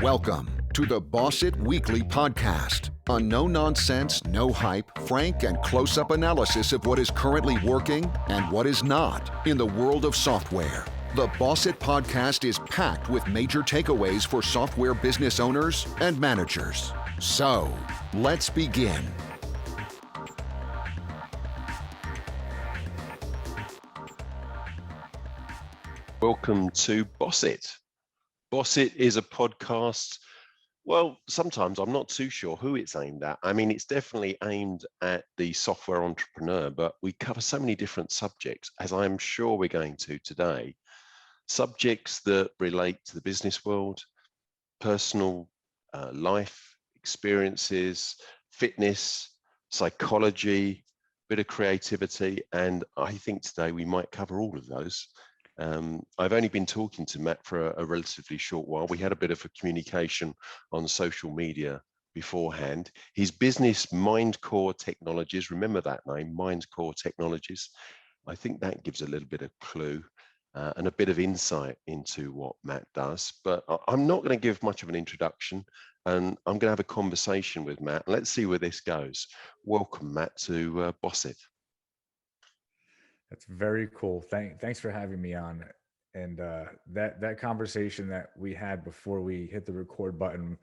Welcome to the Boss It Weekly podcast, a no-nonsense, no-hype, frank and close-up analysis of what is currently working and what is not in the world of software. The Boss It podcast is packed with major takeaways for software business owners and managers. So, let's begin. Welcome to Boss It. Boss It is a podcast. Well, sometimes I'm not too sure who it's aimed at. I mean, it's definitely aimed at the software entrepreneur, but we cover so many different subjects, as I'm sure we're going to today. Subjects that relate to the business world, personal life experiences, fitness, psychology, bit of creativity, and I think today we might cover all of those. I've only been talking to Matt for a relatively short while. We had a bit of a communication on social media beforehand. His business, MindCore Technologies, remember that name, MindCore Technologies. I think that gives a little bit of clue and a bit of insight into what Matt does. But I'm not going to give much of an introduction, and I'm going to have a conversation with Matt. Let's see where this goes. Welcome, Matt, to Boss It. That's very cool. Thanks for having me on. And that conversation that we had before we hit the record button,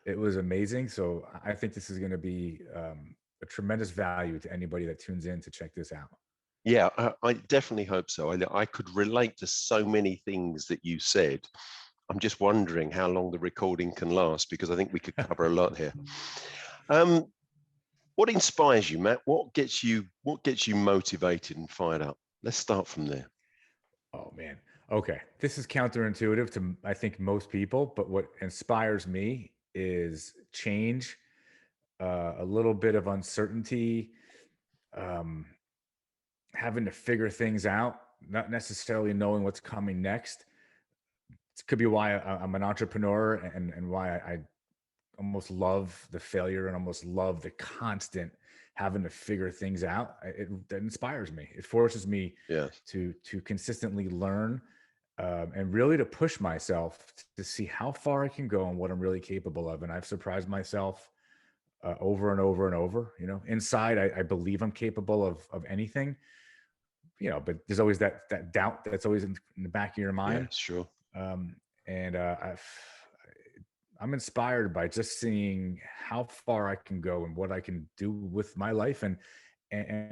it was amazing. So I think this is going to be a tremendous value to anybody that tunes in to check this out. Yeah, I definitely hope so. I could relate to so many things that you said. I'm just wondering how long the recording can last, because I think we could cover a lot here. What inspires you, Matt? What gets you motivated and fired up? Let's start from there. Oh man. Okay. This is counterintuitive to, I think, most people, but what inspires me is change, a little bit of uncertainty, having to figure things out, not necessarily knowing what's coming next. It could be why I'm an entrepreneur and why I almost love the failure and almost love the constant having to figure things out. That inspires me. It forces me to consistently learn and really to push myself to see how far I can go and what I'm really capable of. And I've surprised myself over and over and over. You know, inside I believe I'm capable of anything. You know, but there's always that doubt that's always in the back of your mind. Yeah, sure. I'm inspired by just seeing how far I can go and what I can do with my life and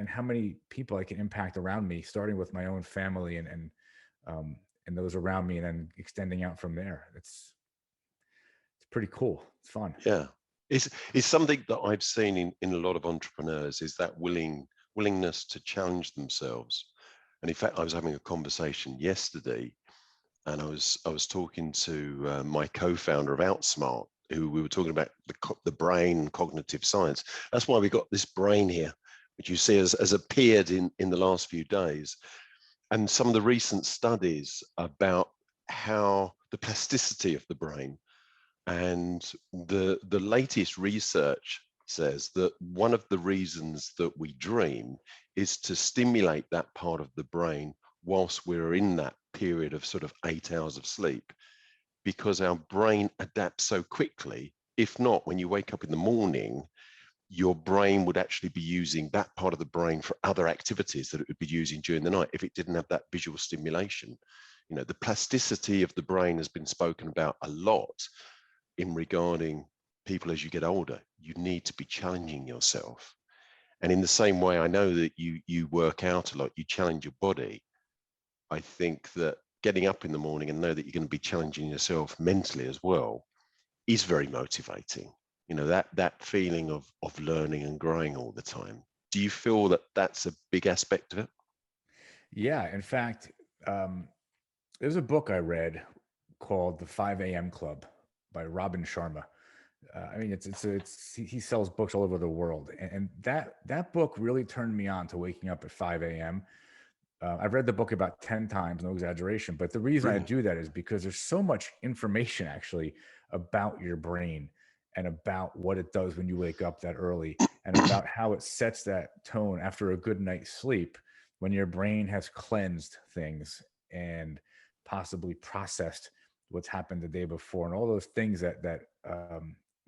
how many people I can impact around me, starting with my own family and those around me, and then extending out from there. It's pretty cool. It's fun. Yeah. It's something that I've seen in a lot of entrepreneurs, is that willingness to challenge themselves. And in fact, I was having a conversation yesterday, and I was talking to my co-founder of Outsmart, who we were talking about the brain and cognitive science. That's why we got this brain here, which you see has appeared in the last few days. And some of the recent studies about how the plasticity of the brain, and the latest research says that one of the reasons that we dream is to stimulate that part of the brain whilst we're in that period of sort of 8 hours of sleep, because our brain adapts so quickly. If not, when you wake up in the morning, your brain would actually be using that part of the brain for other activities that it would be using during the night if it didn't have that visual stimulation. You know, the plasticity of the brain has been spoken about a lot in regarding people as you get older. You need to be challenging yourself. And in the same way, I know that you work out a lot, you challenge your body. I think that getting up in the morning and know that you're going to be challenging yourself mentally as well is very motivating. You know, that feeling of learning and growing all the time. Do you feel that that's a big aspect of it? Yeah. In fact, there's a book I read called The 5 a.m. Club by Robin Sharma. I mean, he sells books all over the world. And that book really turned me on to waking up at 5 a.m. I've read the book about 10 times, no exaggeration. But the reason I do that is because there's so much information actually about your brain and about what it does when you wake up that early, and about how it sets that tone after a good night's sleep, when your brain has cleansed things and possibly processed what's happened the day before, and all those things that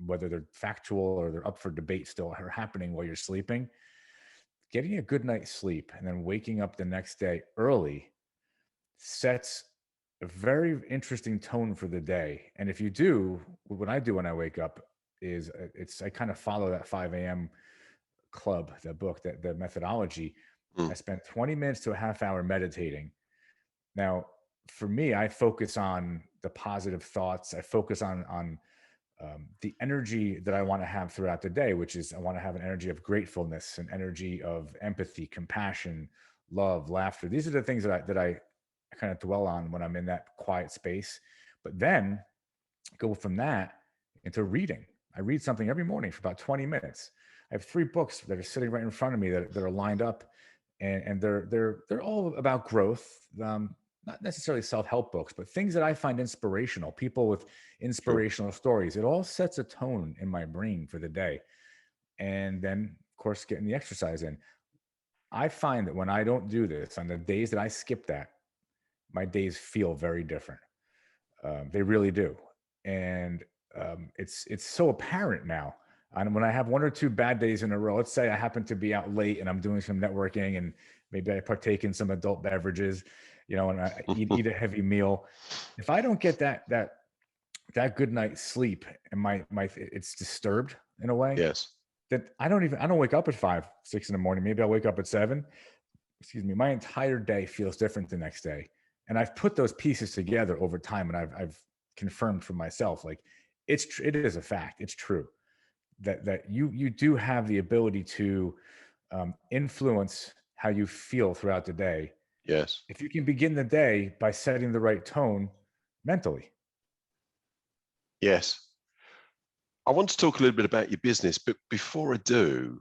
whether they're factual or they're up for debate still are happening while you're sleeping. Getting a good night's sleep and then waking up the next day early sets a very interesting tone for the day. And if you do, what I do when I wake up is I kind of follow that 5 a.m. club, that book, that the methodology. I Mm. spent 20 minutes to a half hour meditating. Now, for me, I focus on the positive thoughts. I focus on the energy that I want to have throughout the day, which is I want to have an energy of gratefulness, an energy of empathy, compassion, love, laughter. These are the things that I kind of dwell on when I'm in that quiet space. But then go from that into reading. I read something every morning for about 20 minutes. I have 3 books that are sitting right in front of me that are lined up, and they're all about growth. Not necessarily self-help books, but things that I find inspirational. People with Sure. inspirational stories. It all sets a tone in my brain for the day, and then of course getting the exercise in. I find that when I don't do this, on the days that I skip that, my days feel very different. They really do, and it's so apparent now. And when I have 1 or 2 bad days in a row, let's say I happen to be out late and I'm doing some networking, and maybe I partake in some adult beverages, and I eat a heavy meal. If I don't get that good night's sleep, and my it's disturbed in a way Yes. that I don't wake up at 5, 6 in the morning. Maybe I'll wake up at 7. Excuse me. My entire day feels different the next day. And I've put those pieces together over time, and I've confirmed for myself, like it is a fact. It's true that you do have the ability to influence how you feel throughout the day Yes. if you can begin the day by setting the right tone mentally. Yes. I want to talk a little bit about your business, but before I do,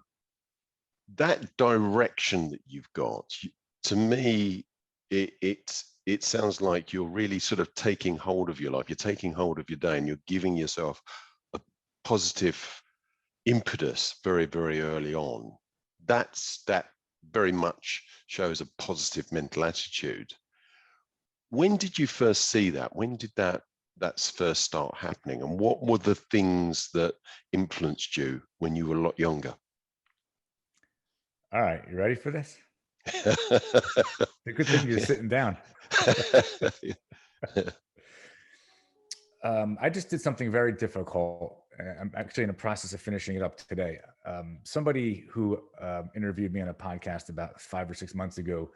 that direction that you've got, to me, it sounds like you're really sort of taking hold of your life. You're taking hold of your day, and you're giving yourself a positive impetus very, very early on. That very much shows a positive mental attitude. When did you first see that? When did that first start happening? And what were the things that influenced you when you were a lot younger? All right, you ready for this? The good thing you're sitting down. I just did something very difficult. I'm actually in the process of finishing it up today. Somebody who interviewed me on a podcast about 5 or 6 months ago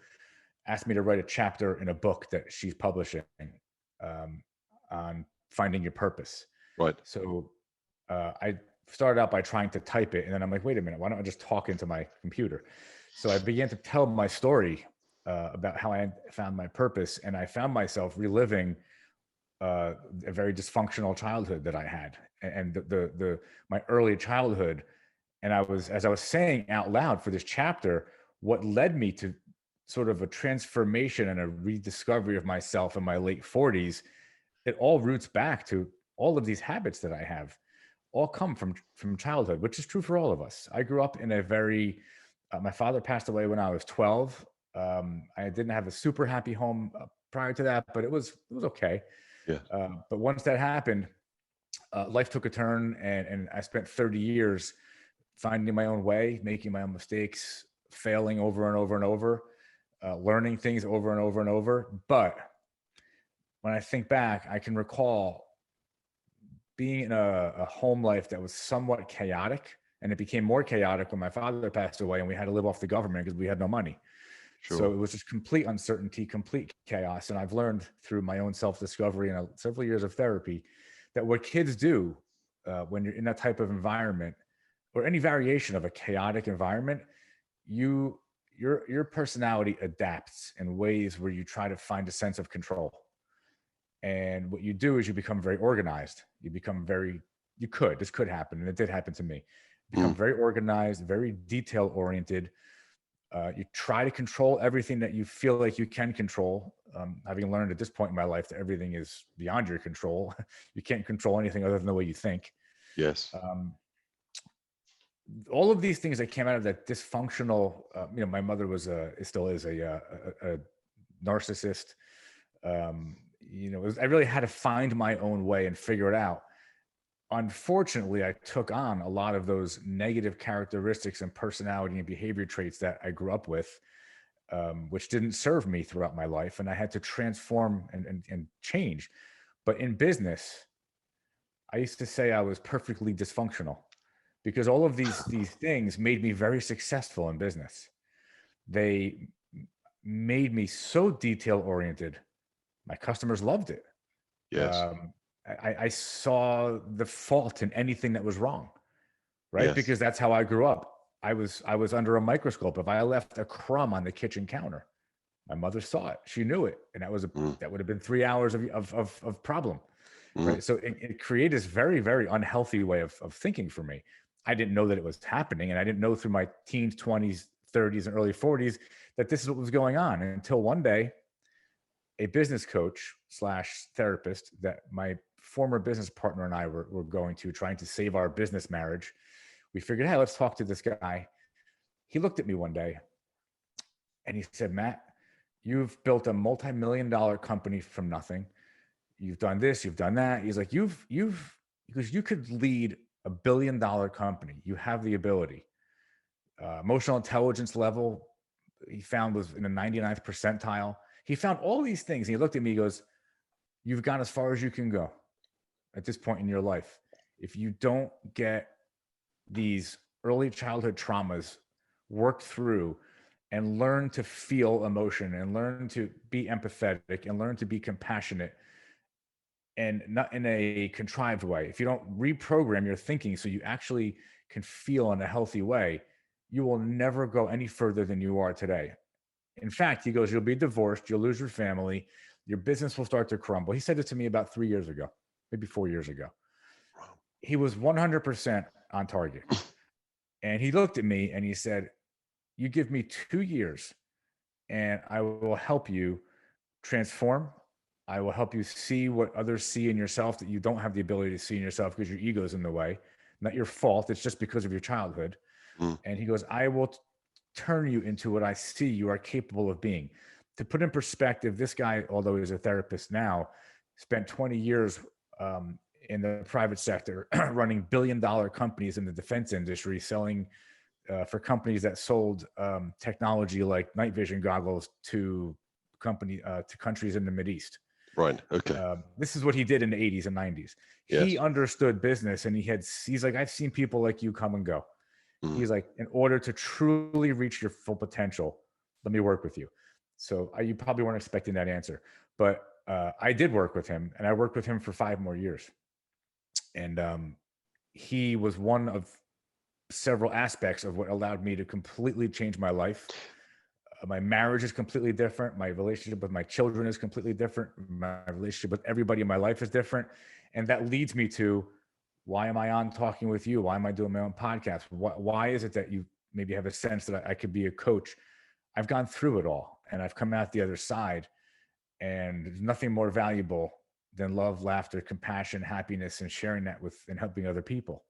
asked me to write a chapter in a book that she's publishing um, on finding your purpose. Right. So I started out by trying to type it, and then I'm like, wait a minute, why don't I just talk into my computer? So I began to tell my story about how I found my purpose, and I found myself reliving a very dysfunctional childhood that I had, and the my early childhood. And as I was saying out loud for this chapter, what led me to sort of a transformation and a rediscovery of myself in my late 40s, it all roots back to all of these habits that I have, all come from childhood, which is true for all of us. I grew up in a very my father passed away when I was 12. I didn't have a super happy home prior to that, but it was okay. Yeah. But once that happened, life took a turn, and I spent 30 years finding my own way, making my own mistakes, failing over and over and over, learning things over and over and over. But when I think back, I can recall being in a home life that was somewhat chaotic, and it became more chaotic when my father passed away and we had to live off the government because we had no money. Sure. So it was just complete uncertainty, complete chaos. And I've learned through my own self-discovery and several years of therapy that what kids do when you're in that type of environment, or any variation of a chaotic environment, your personality adapts in ways where you try to find a sense of control. And what you do is you become very organized. This could happen, and it did happen to me. Become Mm. very organized, very detail oriented. You try to control everything that you feel like you can control. Having learned at this point in my life that everything is beyond your control. You can't control anything other than the way you think. Yes. All of these things that came out of that dysfunctional, my mother still is a narcissist. I really had to find my own way and figure it out. Unfortunately, I took on a lot of those negative characteristics and personality and behavior traits that I grew up with, which didn't serve me throughout my life. And I had to transform and change. But in business, I used to say I was perfectly dysfunctional because all of these things made me very successful in business. They made me so detail oriented. My customers loved it. Yes. I saw the fault in anything that was wrong, right? Yes. Because that's how I grew up. I was under a microscope. If I left a crumb on the kitchen counter, my mother saw it. She knew it, and that would have been 3 hours of problem, right? So it created this very, very unhealthy way of thinking for me. I didn't know that it was happening, and I didn't know through my teens, 20s, 30s, and early 40s that this is what was going on until one day, a business coach / therapist that my former business partner and I were going to, trying to save our business marriage. We figured, hey, let's talk to this guy. He looked at me one day and he said, Matt, you've built a multi-million-dollar company from nothing. You've done this, you've done that. He's like, because you could lead $1 billion company. You have the ability. Emotional intelligence level, he found, was in the 99th percentile. He found all these things. And he looked at me, he goes, you've gone as far as you can go at this point in your life. If you don't get these early childhood traumas worked through and learn to feel emotion and learn to be empathetic and learn to be compassionate and not in a contrived way, if you don't reprogram your thinking so you actually can feel in a healthy way, you will never go any further than you are today. In fact, he goes, you'll be divorced, you'll lose your family, your business will start to crumble. He said it to me about 3 years ago, maybe 4 years ago. He was 100% on target. And he looked at me and he said, you give me 2 years and I will help you transform. I will help you see what others see in yourself that you don't have the ability to see in yourself because your ego's in the way. Not your fault. It's just because of your childhood. And he goes, I will turn you into what I see you are capable of being. To put in perspective, this guy, although he's a therapist now, spent 20 years in the private sector running billion-dollar companies in the defense industry, selling for companies that sold technology like night vision goggles to countries in the Mideast. Right. Okay. This is what he did in the 80s and 90s. Yes. He understood business, and he's like, I've seen people like you come and go. He's like, in order to truly reach your full potential, let me work with you. So you probably weren't expecting that answer, but I did work with him, and I worked with him for 5 more years. And he was one of several aspects of what allowed me to completely change my life. My marriage is completely different. My relationship with my children is completely different. My relationship with everybody in my life is different. And that leads me to, why am I on talking with you? Why am I doing my own podcast? Why is it that you maybe have a sense that I could be a coach? I've gone through it all and I've come out the other side, and there's nothing more valuable than love, laughter, compassion, happiness, and sharing that with and helping other people.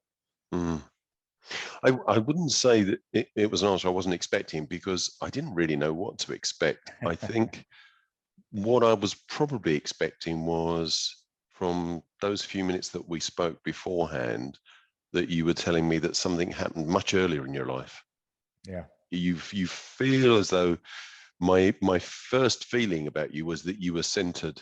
I wouldn't say that it was an answer I wasn't expecting, because I didn't really know what to expect. I think what I was probably expecting was, from those few minutes that we spoke beforehand, that you were telling me that something happened much earlier in your life. Yeah. You feel as though my first feeling about you was that you were centered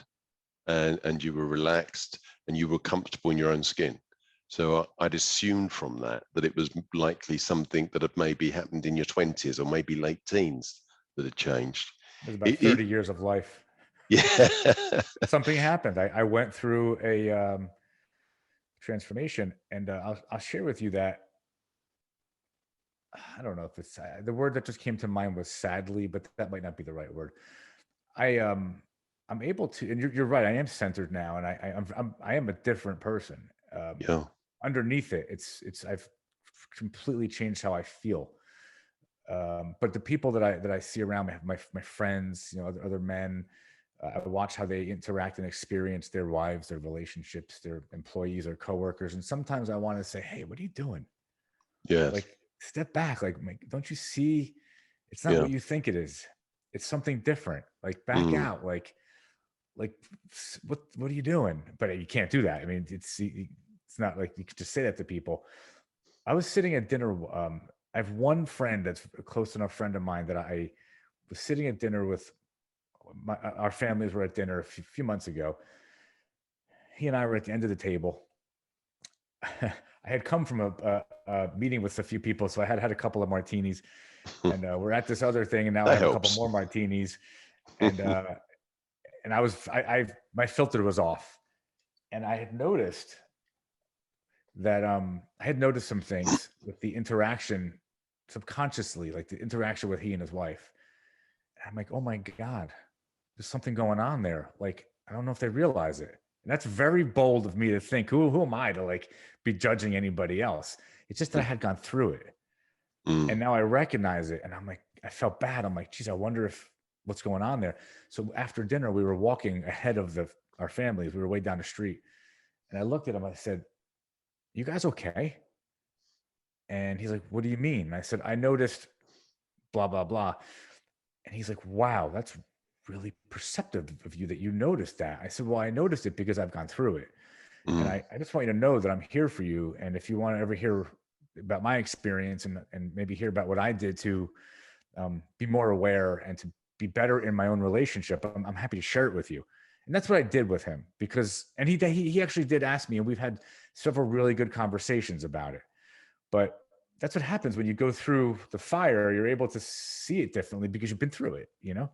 and you were relaxed and you were comfortable in your own skin. So I'd assumed from that it was likely something that had maybe happened in your 20s or maybe late teens that had changed. It was about 30 years of life. Yeah. Something happened. I went through a transformation, and I'll share with you that. I don't know if it's the word that just came to mind was sadly, but that might not be the right word. I'm able to, and you're right. I am centered now, and I am a different person. Yeah. Underneath it, I've completely changed how I feel. But the people that I see around me, my friends, other men, I watch how they interact and experience their wives, their relationships, their employees, their coworkers, and sometimes I want to say, "Hey, what are you doing? Yes. Like, step back. Like, don't you see? It's not what you think it is. It's something different. Like, back out. Like, like, what are you doing? But you can't do that. I mean, it's not like you could just say that to people. I was sitting at dinner. I have one friend that's a close enough friend of mine that I was sitting at dinner with. Our families were at dinner a few months ago. He and I were at the end of the table. I had come from a meeting with a few people, so I had a couple of martinis, and we're at this other thing, and now I That have a couple helps. more martinis, and my filter was off, and I had noticed that I had noticed some things with the interaction subconsciously, like the interaction with he and his wife. And I'm like, oh my God, there's something going on there. Like, I don't know if they realize it. And that's very bold of me to think, who am I to like be judging anybody else? It's just that I had gone through it. Mm. And now I recognize it. And I'm like, I felt bad. I'm like, geez, I wonder if what's going on there. So after dinner, we were walking ahead of our families. We were way down the street. And I looked at him. I said, you guys okay? And he's like, what do you mean? And I said, I noticed blah, blah, blah. And he's like, wow, that's really perceptive of you that you noticed that. I said, well, I noticed it because I've gone through it. And I just want you to know that I'm here for you. And if you want to ever hear about my experience and maybe hear about what I did to be more aware and to be better in my own relationship, I'm happy to share it with you. And that's what I did with him and he actually did ask me, and we've had several really good conversations about it. But that's what happens when you go through the fire. You're able to see it differently because you've been through it, you know?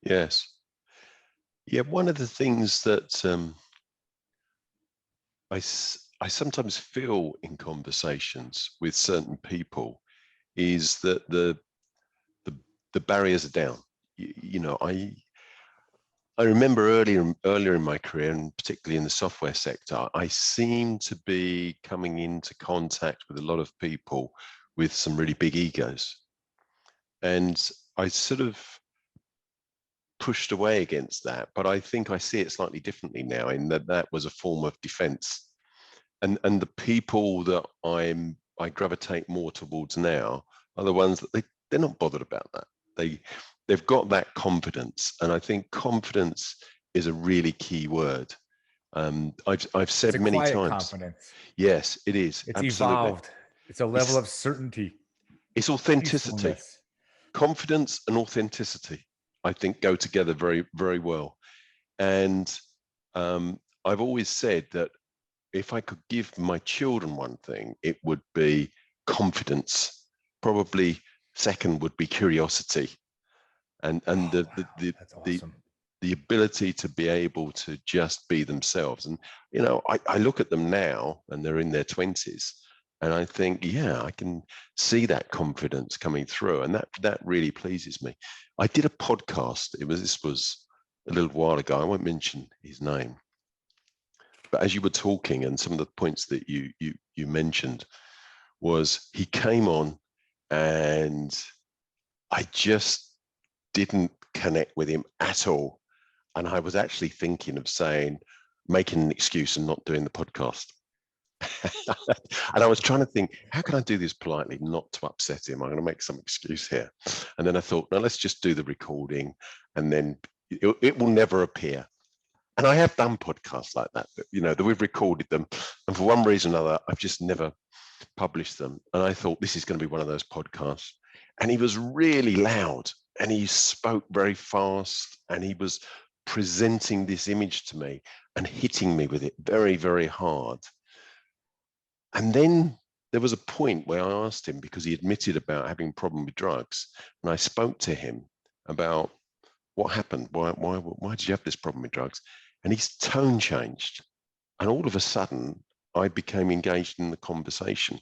Yes. Yeah, one of the things that I sometimes feel in conversations with certain people is that the barriers are down. You know, I remember earlier in my career, and particularly in the software sector, I seemed to be coming into contact with a lot of people with some really big egos. And I sort of pushed away against that, but I think I see it slightly differently now, in that was a form of defense. And the people that I gravitate more towards now are the ones that they're not bothered about that. They've got that confidence, and I think confidence is a really key word. I've said It's a many quiet times. Confidence. Yes, it is. It's Absolutely. evolved. It's a level of certainty. It's authenticity. Peacefulness. Confidence and authenticity, I think, go together very, very well. And I've always said that if I could give my children one thing, it would be confidence. Probably second would be curiosity, and That's awesome. the ability to be able to just be themselves. And you know, I look at them now, and they're in their 20s, and I think, yeah, I can see that confidence coming through, and that really pleases me. I did a podcast. This was a little while ago. I won't mention his name. But as you were talking, and some of the points that you mentioned, was he came on, and I just didn't connect with him at all. And I was actually thinking of making an excuse and not doing the podcast. And I was trying to think, how can I do this politely, not to upset him? I'm going to make some excuse here. And then I thought, no, let's just do the recording, and then it will never appear. And I have done podcasts like that, you know, that we've recorded them, and for one reason or another, I've just never published them. And I thought, this is going to be one of those podcasts. And he was really loud, and he spoke very fast, and he was presenting this image to me and hitting me with it very, very hard. And then there was a point where I asked him, because he admitted about having a problem with drugs, and I spoke to him about what happened. Why did you have this problem with drugs? And his tone changed. And all of a sudden, I became engaged in the conversation.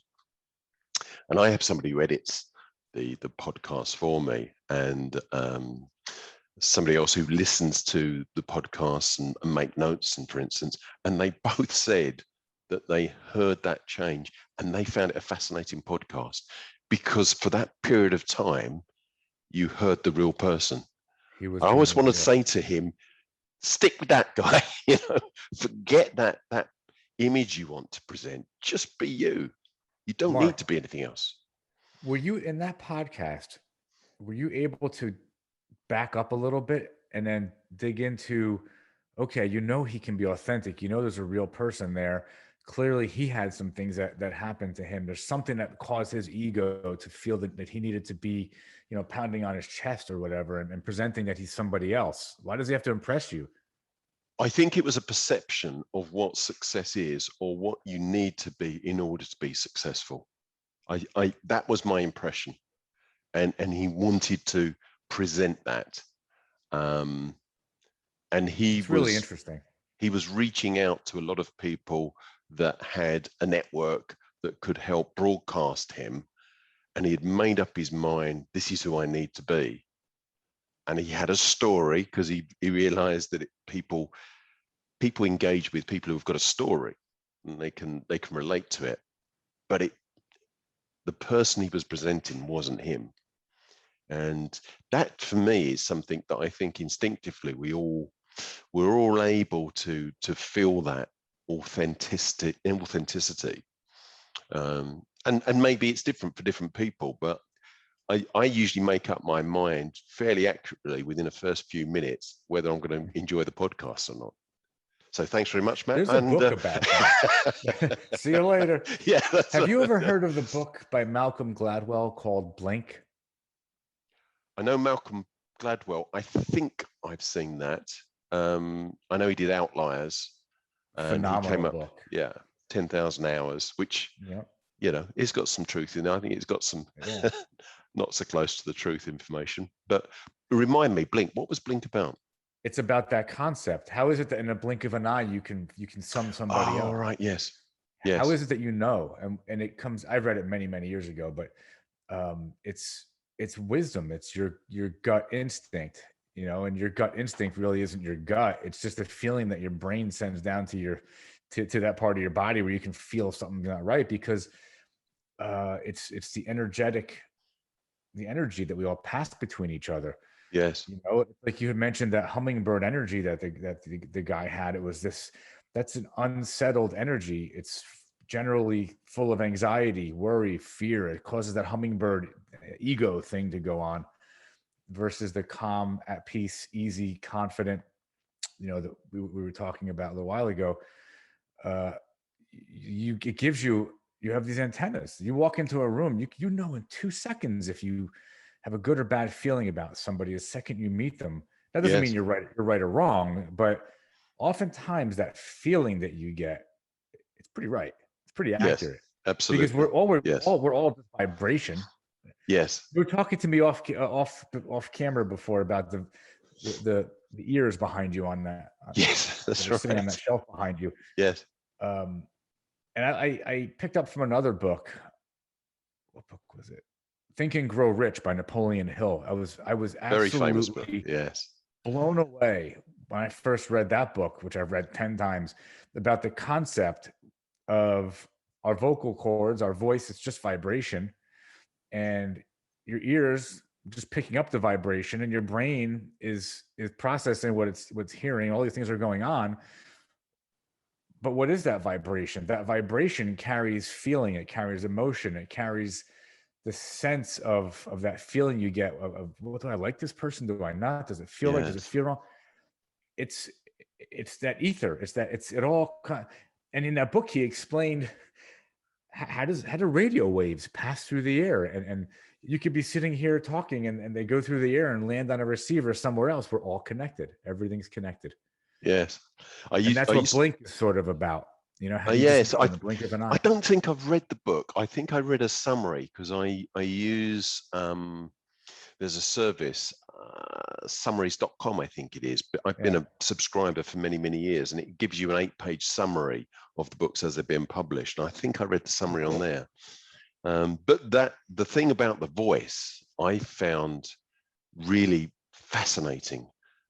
And I have somebody who edits the podcast for me, and somebody else who listens to the podcasts and make notes, and for instance, and they both said that they heard that change and they found it a fascinating podcast, because for that period of time, you heard the real person. I always want to say to him, stick with that guy, you know, forget that image you want to present. Just be you. You don't need to be anything else. Were you in that podcast? Were you able to back up a little bit and then dig into okay, he can be authentic. There's a real person there. Clearly he had some things that happened to him. There's something that caused his ego to feel that he needed to be, pounding on his chest or whatever, and presenting that he's somebody else. Why does he have to impress you? I think it was a perception of what success is, or what you need to be in order to be successful. That was my impression, and he wanted to present that, and It's really interesting. He was reaching out to a lot of people that had a network that could help broadcast him, and he had made up his mind, this is who I need to be. And he had a story, because he realized that people engage with people who've got a story, and they can relate to it. But the person he was presenting wasn't him. And that, for me, is something that I think instinctively we're all able to feel that authenticity. And maybe it's different for different people, but I usually make up my mind fairly accurately within the first few minutes whether I'm going to enjoy the podcast or not. So thanks very much, Matt. There's a book about that. See you later. Yeah. Have you ever heard of the book by Malcolm Gladwell called Blink? I know Malcolm Gladwell. I think I've seen that. I know he did Outliers. Phenomenal he came up, book. 10,000 hours, which, it's got some truth in it. I think it's got some not so close to the truth information. But remind me, Blink, what was Blink about? It's about that concept. How is it that in a blink of an eye you can sum somebody up? Oh, right, yes. How is it that and it comes? I've read it many, many years ago, but it's wisdom. It's your gut instinct, and your gut instinct really isn't your gut. It's just a feeling that your brain sends down to to that part of your body where you can feel something's not right, because it's the energy that we all pass between each other. Yes. Like you had mentioned, that hummingbird energy that the guy had, that's an unsettled energy. It's generally full of anxiety, worry, fear. It causes that hummingbird ego thing to go on, versus the calm, at peace, easy, confident, that we were talking about a little while ago. It gives you have these antennas. You walk into a room, you know in 2 seconds if you have a good or bad feeling about somebody the second you meet them. That doesn't mean you're right or wrong, but oftentimes that feeling that you get, it's pretty right. It's pretty accurate. Yes, absolutely. Because we're all just vibration. Yes. You were talking to me off camera before about the ears behind you on that. Yes, that's right. Sitting on that shelf behind you. Yes. And I picked up from another book. What book was it? Think and Grow Rich by Napoleon Hill. I was absolutely very famous book. Yes. Blown away when I first read that book, which I've read 10 times, about the concept of our vocal cords, our voice. It's just vibration, and your ears just picking up the vibration, and your brain is processing what's hearing. All these things are going on. But what is that vibration? That vibration carries feeling. It carries emotion. It carries the sense of that feeling you get of well, do I like this person? Do I not? Does it feel right? Does it feel wrong? It's that ether. It all. And in that book, he explained how do radio waves pass through the air, and you could be sitting here talking, and they go through the air and land on a receiver somewhere else. We're all connected. Everything's connected. Yes, that's what Blink is sort of about. Yes, blink of an eye. I don't think I've read the book. I think I read a summary, because I use there's a service, summaries.com, I think it is, but I've been a subscriber for many, many years, and it gives you an 8-page summary of the books as they've been published. And I think I read the summary on there. But the thing about the voice I found really fascinating.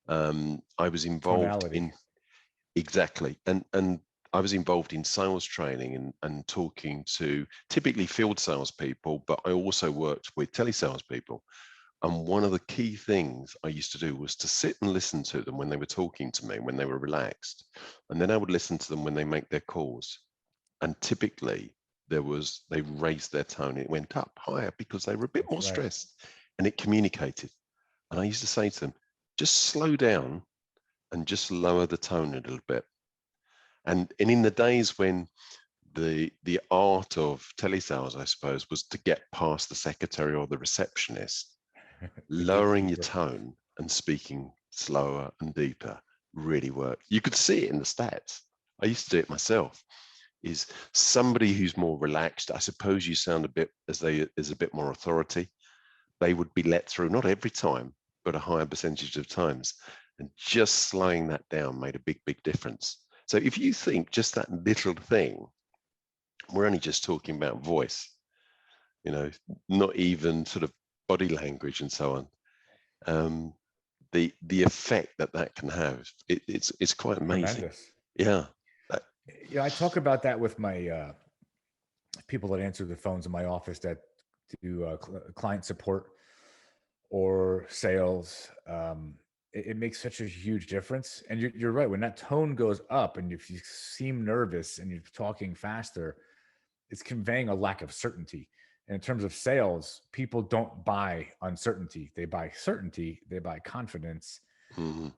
I was involved in exactly, and I was involved in sales training and talking to typically field salespeople, but I also worked with telesalespeople. And one of the key things I used to do was to sit and listen to them when they were talking to me, when they were relaxed. And then I would listen to them when they make their calls. And typically they raised their tone. It went up higher because they were a bit more stressed, and it communicated. And I used to say to them, just slow down and just lower the tone a little bit. And in the days when the art of telesales, I suppose, was to get past the secretary or the receptionist, The lowering your gatekeeper. tone and speaking slower and deeper really worked. You could see it in the stats. I used to do it myself. Is somebody who's more relaxed, I suppose you sound a bit as a bit more authority, they would be let through, not every time, but a higher percentage of times. And just slowing that down made a big, big difference. So if you think just that little thing, we're only just talking about voice, not even sort of body language and so on. The effect that can have, it's quite amazing. Tremendous. Yeah. I talk about that with my people that answer the phones in my office that do client support or sales. It makes such a huge difference. And you're right. When that tone goes up and if you seem nervous and you're talking faster, it's conveying a lack of certainty. And in terms of sales, people don't buy uncertainty. They buy certainty. They buy confidence. Mm-hmm.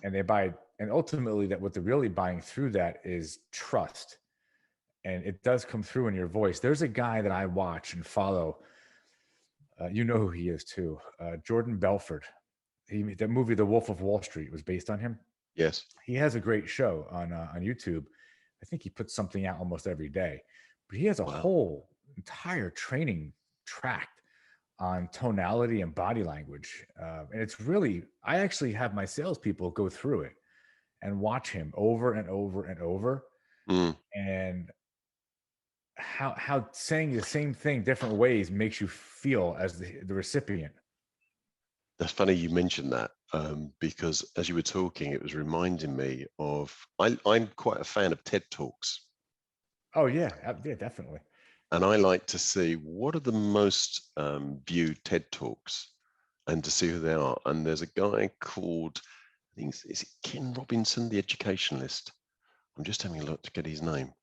And they buy, and ultimately that what they're really buying through that is trust. And it does come through in your voice. There's a guy that I watch and follow. You know who he is too. Jordan Belford. That movie, The Wolf of Wall Street, was based on him. Yes. He has a great show on YouTube. I think he puts something out almost every day, but he has a whole entire training track on tonality and body language. And it's really, I actually have my salespeople go through it and watch him over and over and over. And how saying the same thing different ways makes you feel as the recipient. That's funny you mentioned that, because as you were talking, it was reminding me of, I'm quite a fan of TED Talks. Oh yeah, definitely. And I like to see what are the most viewed TED Talks and to see who they are. And there's a guy called, I think, is it Ken Robinson, the educationalist? I'm just having a look to get his name.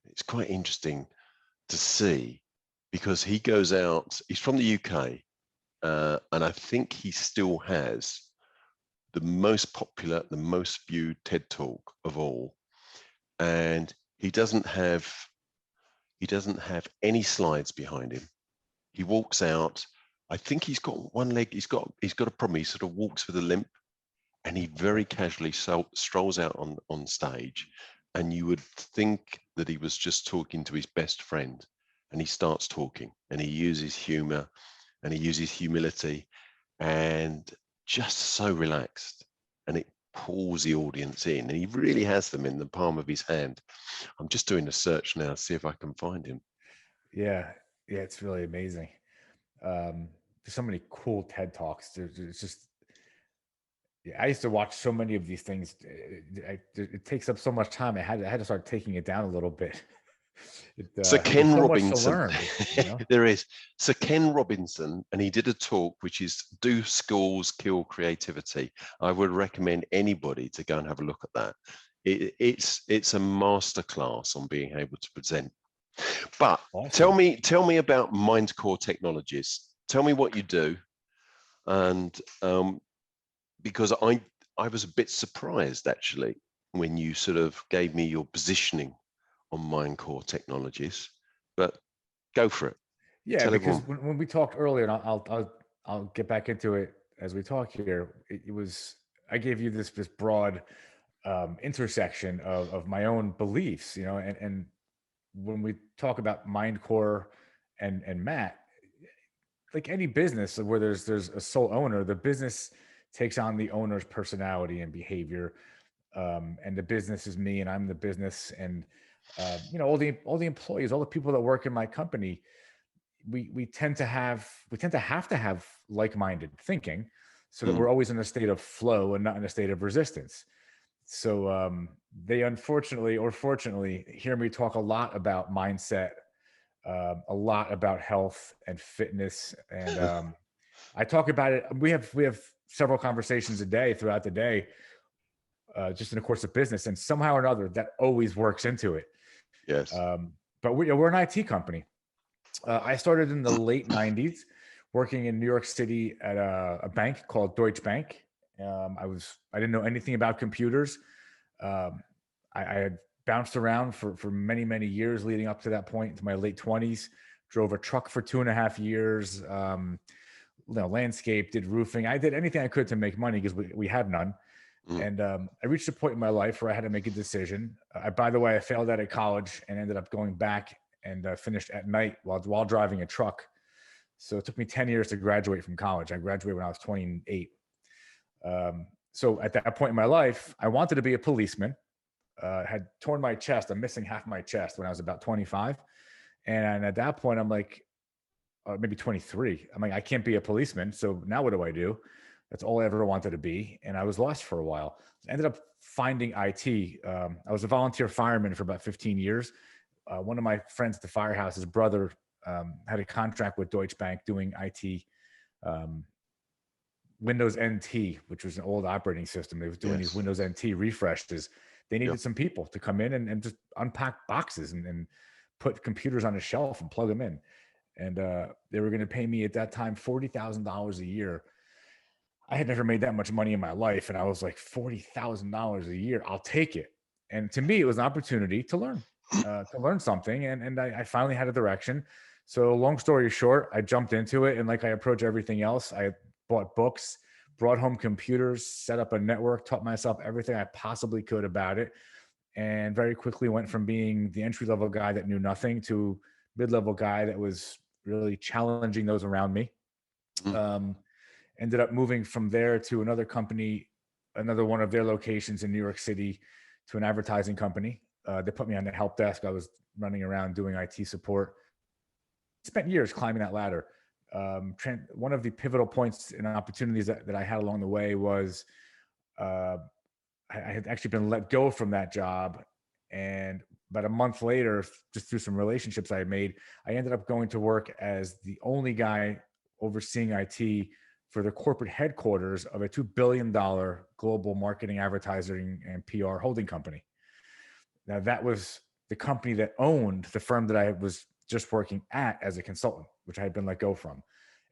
It's quite interesting to see because he goes out, he's from the UK, and I think he still has the most popular, the most viewed TED Talk of all. And he doesn't have any slides behind him. He walks out. I think he's got one leg. He's got a problem. He sort of walks with a limp, and he very casually strolls out on stage. And you would think that he was just talking to his best friend, and he starts talking, and he uses humor, and he uses humility, and just so relaxed, and it pulls the audience in, and he really has them in the palm of his hand. I'm just doing a search now to see if I can find him. Yeah, it's really amazing. There's so many cool TED Talks. It's just, I used to watch so many of these things. It takes up so much time. I had to start taking it down a little bit. So Ken so Robinson, much to learn, there is. So Ken Robinson, and he did a talk which is "Do Schools Kill Creativity?" I would recommend anybody to go and have a look at that. It's a masterclass on being able to present. But awesome. Tell me about MindCore Technologies. Tell me what you do, and because I was a bit surprised actually when you sort of gave me your positioning on MindCore Technologies, but go for it. Yeah, tell because when we talked earlier, and I'll get back into it as we talk here. It was, I gave you this broad intersection of my own beliefs, and when we talk about MindCore and Matt, like any business where there's a sole owner, the business takes on the owner's personality and behavior, and the business is me, and I'm the business, and all the employees, all the people that work in my company, we tend to have to have like-minded thinking, so that we're always in a state of flow and not in a state of resistance. So they unfortunately or fortunately hear me talk a lot about mindset, a lot about health and fitness, and I talk about it. We have several conversations a day throughout the day, just in the course of business, and somehow or another that always works into it. Yes. But we're an IT company. I started in the late 90s working in New York City at a bank called Deutsche Bank. I didn't know anything about computers. I had bounced around for many, many years leading up to that point, into my late 20s. Drove a truck for 2.5 years. Landscape, did roofing. I did anything I could to make money because we had none. And I reached a point in my life where I had to make a decision. By the way, I failed out of college and ended up going back and finished at night while driving a truck. So it took me 10 years to graduate from college. I graduated when I was 28. So at that point in my life, I wanted to be a policeman. Had torn my chest. I'm missing half my chest when I was about 25. And at that point, I'm like, maybe 23. I'm like, I can't be a policeman. So now what do I do? That's all I ever wanted to be. And I was lost for a while. I ended up finding IT. I was a volunteer fireman for about 15 years. One of my friends at the firehouse, his brother, had a contract with Deutsche Bank doing IT, Windows NT, which was an old operating system. They was doing these Windows NT refreshes. They needed some people to come in and just unpack boxes and put computers on a shelf and plug them in. And they were going to pay me at that time $40,000 a year. I had never made that much money in my life. And I was like, $40,000 a year, I'll take it. And to me, it was an opportunity to learn something. And I finally had a direction. So long story short, I jumped into it. And like I approach everything else, I bought books, brought home computers, set up a network, taught myself everything I possibly could about it. And very quickly went from being the entry-level guy that knew nothing to mid-level guy that was really challenging those around me. Ended up moving from there to another company, another one of their locations in New York City, to an advertising company. They put me on the help desk. I was running around doing IT support. Spent years climbing that ladder. One of the pivotal points and opportunities that I had along the way was I had actually been let go from that job. And about a month later, just through some relationships I had made, I ended up going to work as the only guy overseeing IT for the corporate headquarters of a $2 billion global marketing, advertising, and PR holding company. Now, that was the company that owned the firm that I was just working at as a consultant, which I had been let go from.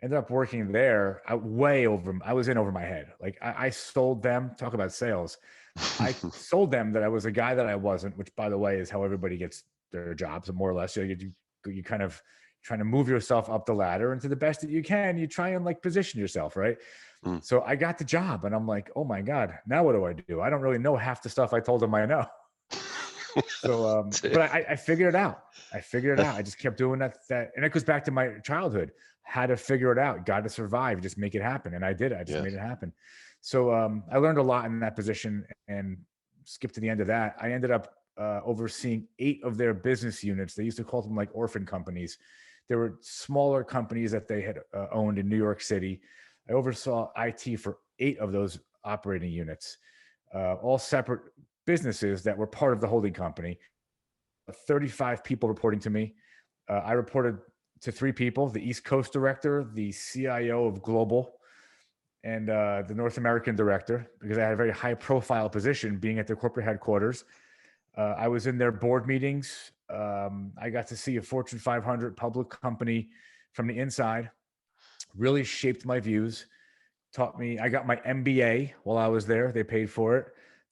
Ended up working there I was in over my head. Like I sold them, talk about sales. I sold them that I was a guy that I wasn't, which by the way is how everybody gets their jobs, more or less. So you kind of trying to move yourself up the ladder, and to the best that you can, you try and like position yourself, right? So I got the job and I'm like, oh my God, now what do I do? I don't really know half the stuff I told them I know. So, but I figured it out. I just kept doing that. And it goes back to my childhood. Had to figure it out, got to survive, just make it happen. And I did. I just made it happen. So I learned a lot in that position, and skip to the end of that. I ended up overseeing 8 of their business units. They used to call them like orphan companies. There were smaller companies that they had owned in New York City. I oversaw IT for 8 of those operating units, all separate businesses that were part of the holding company. 35 people reporting to me. I reported to 3 people: the East Coast director, the CIO of global, and the North American director, because I had a very high profile position being at their corporate headquarters. I was in their board meetings. I got to see a Fortune 500 public company from the inside. Really shaped my views, taught me. I got my MBA while I was there. They paid for it.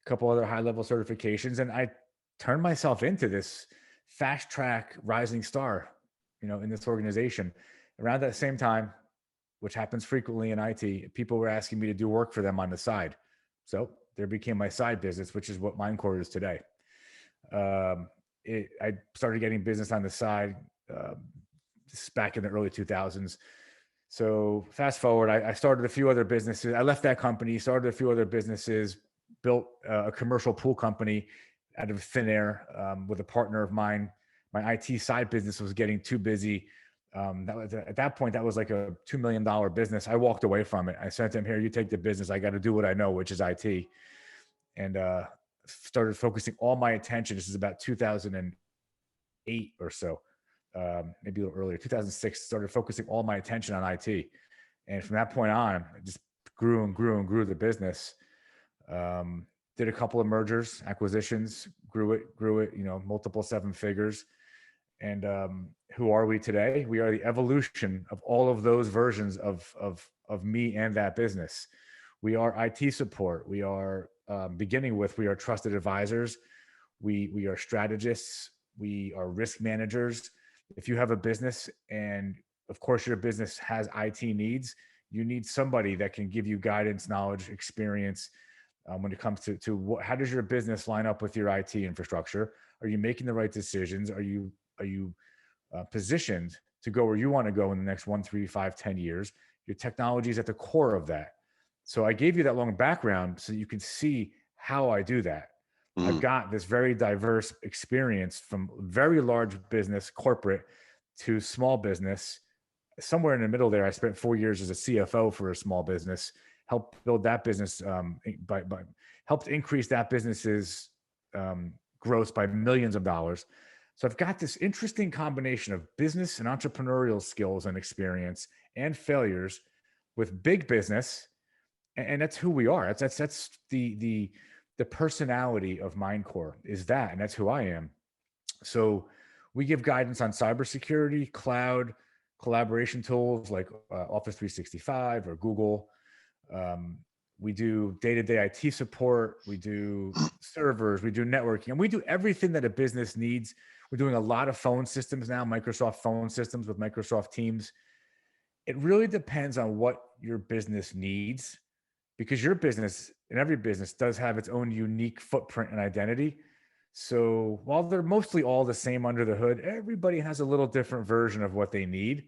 A couple other high level certifications. And I turned myself into this fast track rising star, in this organization. Around that same time, which happens frequently in IT, people were asking me to do work for them on the side. So there became my side business, which is what Mindcore is today. I started getting business on the side back in the early 2000s. So fast forward, I started a few other businesses. I left that company, started a few other businesses, built a commercial pool company out of thin air with a partner of mine. My IT side business was getting too busy. At that point, that was like a $2 million business. I walked away from it. I said to him, here, you take the business. I got to do what I know, which is IT. And started focusing all my attention. This is about 2008 or so, maybe a little earlier, 2006, started focusing all my attention on IT. And from that point on, I just grew and grew and grew the business. Did a couple of mergers, acquisitions, grew it, multiple 7 figures. And who are we today? We are the evolution of all of those versions of me and that business. We are IT support. We are beginning with, we are trusted advisors. We are strategists. We are risk managers. If you have a business and of course your business has IT needs, you need somebody that can give you guidance, knowledge, experience when it comes to how does your business line up with your IT infrastructure? Are you making the right decisions? Are you positioned to go where you want to go in the next 1, 3, 5, 10 years? Your technology is at the core of that. So I gave you that long background so you can see how I do that. I've got this very diverse experience from very large business, corporate, to small business. Somewhere in the middle there, I spent 4 years as a CFO for a small business, helped build that business, helped increase that business's growth by millions of dollars. So I've got this interesting combination of business and entrepreneurial skills and experience and failures with big business, and that's who we are. That's the personality of Mindcore is that, and that's who I am. So we give guidance on cybersecurity, cloud, collaboration tools like Office 365 or Google. We do day-to-day IT support. We do servers. We do networking, and we do everything that a business needs. We're doing a lot of phone systems now, Microsoft phone systems with Microsoft Teams. It really depends on what your business needs, because your business and every business does have its own unique footprint and identity. So while they're mostly all the same under the hood, everybody has a little different version of what they need.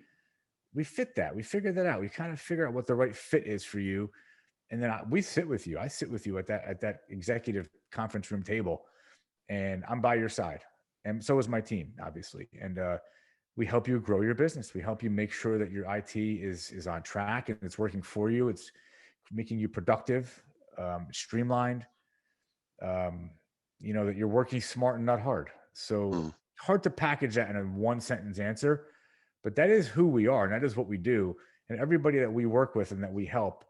We fit that. We figure that out. We kind of figure out what the right fit is for you. And then we sit with you. I sit with you at that executive conference room table, and I'm by your side. And so is my team, obviously. And we help you grow your business. We help you make sure that your IT is on track and it's working for you. It's making you productive, streamlined, that you're working smart and not hard. So hard to package that in a one sentence answer, but that is who we are. And that is what we do. And everybody that we work with and that we help,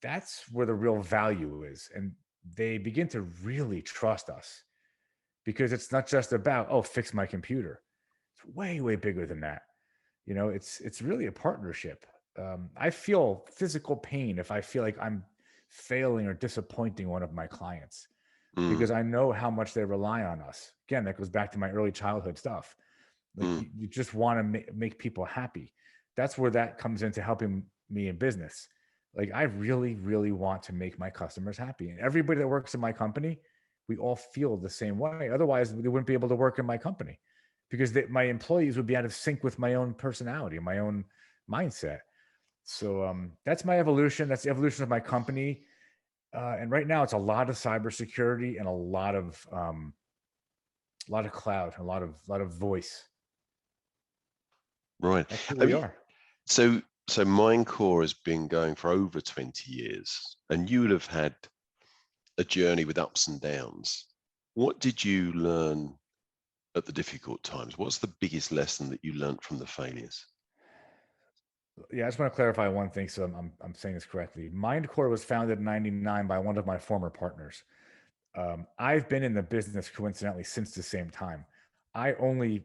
that's where the real value is. And they begin to really trust us, because it's not just about, fix my computer. It's way, way bigger than that. It's really a partnership. I feel physical pain if I feel like I'm failing or disappointing one of my clients, because I know how much they rely on us. Again, that goes back to my early childhood stuff. Like you just want to make people happy. That's where that comes into helping me in business. Like I really, really want to make my customers happy. And everybody that works in my company, we all feel the same way. Otherwise, they wouldn't be able to work in my company, because my employees would be out of sync with my own personality, my own mindset. So that's my evolution. That's the evolution of my company. And right now, it's a lot of cybersecurity and a lot of cloud, a lot of voice. Right. That's who we are. So Mindcore has been going for over 20 years, and you would have had a journey with ups and downs. What did you learn at the difficult times? What's the biggest lesson that you learned from the failures? Yeah, I just want to clarify one thing, so I'm saying this correctly. Mindcore was founded in '99 by one of my former partners. I've been in the business coincidentally since the same time. I only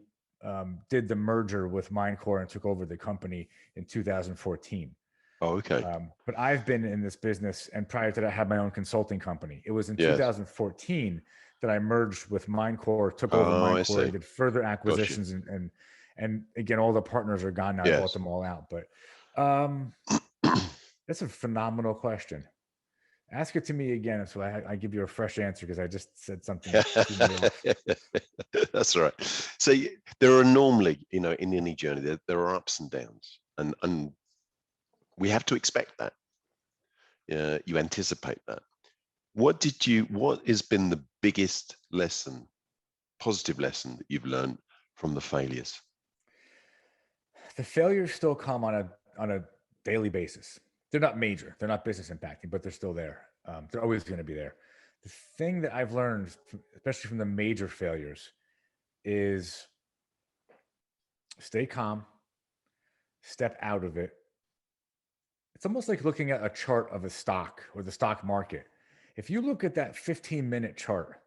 did the merger with Mindcore and took over the company in 2014. Oh, okay. But I've been in this business, and prior to that, I had my own consulting company. It was in Yes. 2014 that I merged with Mindcore, took over Mindcore, and did further acquisitions, and again, all the partners are gone now. I bought them all out. But that's a phenomenal question. Ask it to me again, so I give you a fresh answer, because I just said something. That's all right. So there are normally, in any journey, there are ups and downs, and we have to expect that. You anticipate that. What has been the biggest lesson, positive lesson, that you've learned from the failures? The failures still come on a daily basis. They're not major, they're not business impacting, but they're still there. They're always going to be there. The thing that I've learned, especially from the major failures, is stay calm, step out of it. It's almost like looking at a chart of a stock or the stock market. If you look at that 15-minute chart,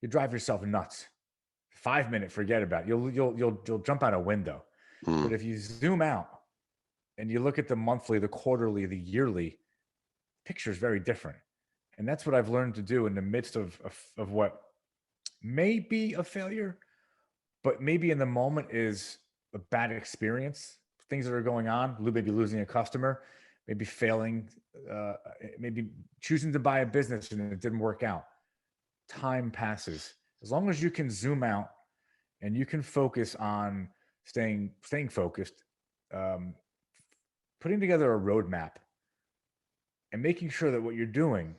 you drive yourself nuts. 5 minute, forget about it. You'll jump out a window. But if you zoom out and you look at the monthly, the quarterly, the yearly, picture is very different. And that's what I've learned to do in the midst of what may be a failure, but maybe in the moment is a bad experience, things that are going on, maybe losing a customer, maybe failing, maybe choosing to buy a business and it didn't work out. Time passes. As long as you can zoom out and you can focus on staying focused, putting together a roadmap and making sure that what you're doing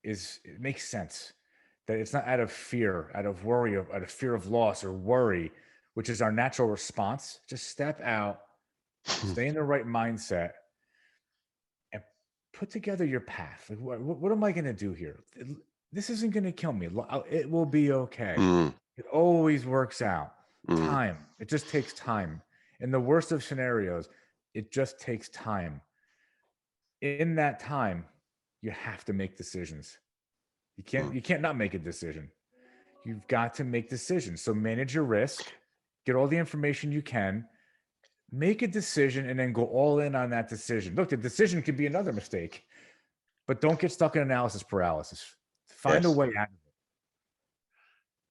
it makes sense, that it's not out of fear, out of worry, out of fear of loss or worry, which is our natural response. Just step out, stay in the right mindset, and put together your path. Like, what am I going to do here? This isn't going to kill me. It will be okay. It always works out. Time. It just takes time. In the worst of scenarios, it just takes time. In that time, you have to make decisions. You can't not make a decision. You've got to make decisions. So manage your risk, get all the information you can, make a decision, and then go all in on that decision. Look, the decision could be another mistake, but don't get stuck in analysis paralysis. Find a way out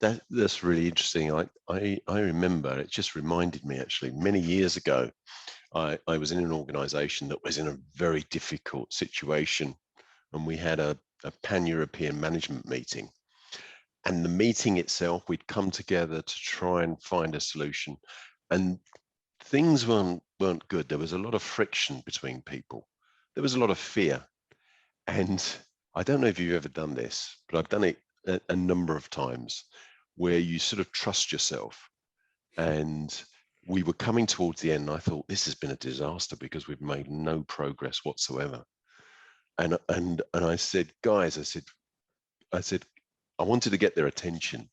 of it. That's really interesting. I remember, it just reminded me actually, many years ago, I was in an organization that was in a very difficult situation, and we had a pan-European management meeting. And the meeting itself, we'd come together to try and find a solution, and things weren't good. There was a lot of friction between people. There was a lot of fear. And I don't know if you've ever done this, but I've done it a number of times, where you sort of trust yourself. And we were coming towards the end, and I thought, this has been a disaster because we've made no progress whatsoever. And I said, guys, I said, I wanted to get their attention.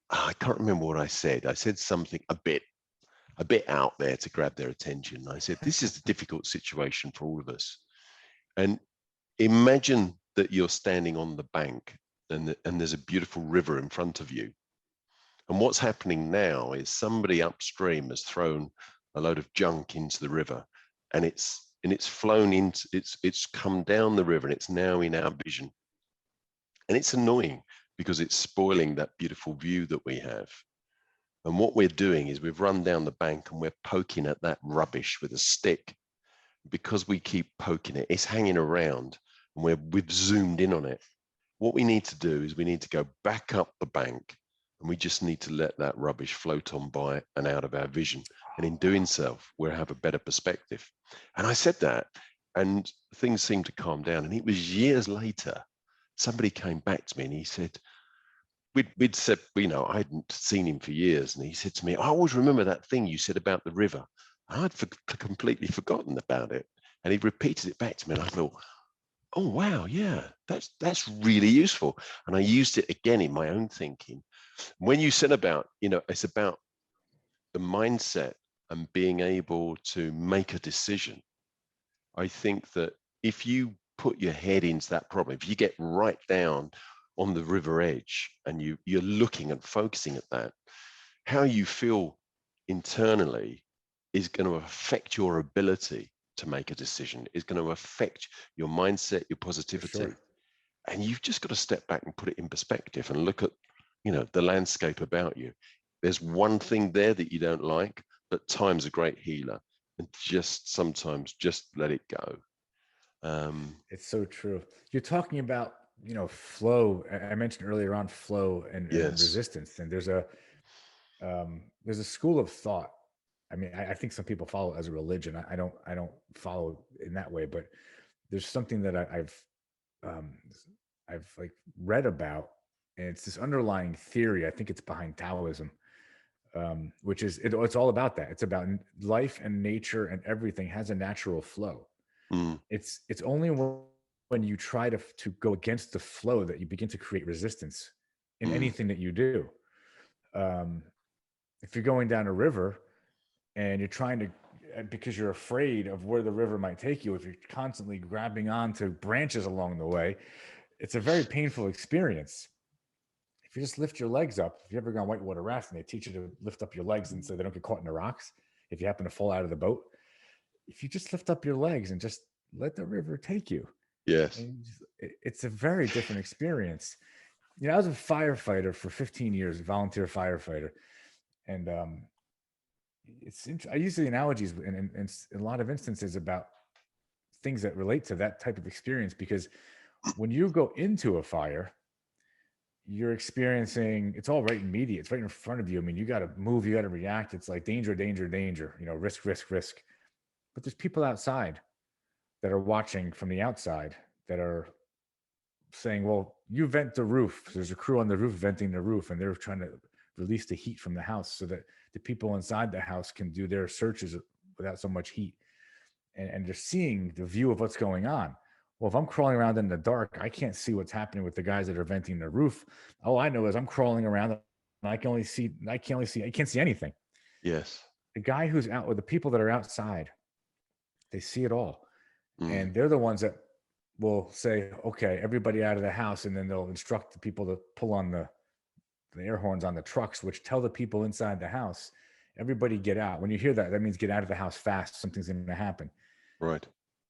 I can't remember what I said. I said something a bit out there to grab their attention. I said, this is a difficult situation for all of us. And imagine that you're standing on the bank and there's a beautiful river in front of you. And what's happening now is somebody upstream has thrown a load of junk into the river, and it's flown into, it's come down the river, and it's now in our vision. And it's annoying because it's spoiling that beautiful view that we have. And what we're doing is we've run down the bank and we're poking at that rubbish with a stick. Because we keep poking it, it's hanging around, and we've zoomed in on it. What we need to do is we need to go back up the bank, and we just need to let that rubbish float on by and out of our vision. And in doing so, we'll have a better perspective. And I said that, and things seemed to calm down. And it was years later, somebody came back to me and he said, we'd said, I hadn't seen him for years. And he said to me, I always remember that thing you said about the river. And I'd completely forgotten about it. And he repeated it back to me. And I thought, oh, wow, yeah, that's really useful. And I used it again in my own thinking. When you said about, it's about the mindset and being able to make a decision. I think that if you put your head into that problem, if you get right down on the river edge and you're looking and focusing at that, how you feel internally is going to affect your ability to make a decision, is going to affect your mindset, your positivity. Sure. And you've just got to step back and put it in perspective and look at, the landscape about you. There's one thing there that you don't like, but time's a great healer. And sometimes just let it go. It's so true. You're talking about, flow. I mentioned earlier on flow and resistance. And there's a school of thought. I mean, I think some people follow it as a religion. I don't follow in that way, but there's something that I've like read about, and it's this underlying theory. I think it's behind Taoism, which is it's all about that. It's about life and nature, and everything has a natural flow. It's only when you try to go against the flow that you begin to create resistance in anything that you do. If you're going down a river and you're trying to, because you're afraid of where the river might take you, if you're constantly grabbing onto branches along the way, it's a very painful experience. if you just lift your legs up, if you ever gone whitewater rafting, they teach you to lift up your legs and so they don't get caught in the rocks. If you happen to fall out of the boat, if you just lift up your legs and just let the river take you, Yes. and it's a very different experience. I was a firefighter for 15 years, a volunteer firefighter. And I use the analogies in a lot of instances about things that relate to that type of experience, because when you go into a fire, you're experiencing, it's all right immediate. It's right in front of you. I mean, you got to move, you got to react. It's like danger, danger, danger, risk, risk, risk. But there's people outside that are watching from the outside that are saying, well, you vent the roof. There's a crew on the roof venting the roof, and they're trying to release the heat from the house so that the people inside the house can do their searches without so much heat. And they're seeing the view of what's going on. Well, if I'm crawling around in the dark, I can't see what's happening with the guys that are venting the roof. All I know is I'm crawling around and I can't see anything. Yes. The guy who's out, or the people that are outside, they see it all. And they're the ones that will say, okay, everybody out of the house. And then they'll instruct the people to pull on the air horns on the trucks, which tell the people inside the house, everybody get out. When you hear that, that means get out of the house fast. Something's going to happen. Right.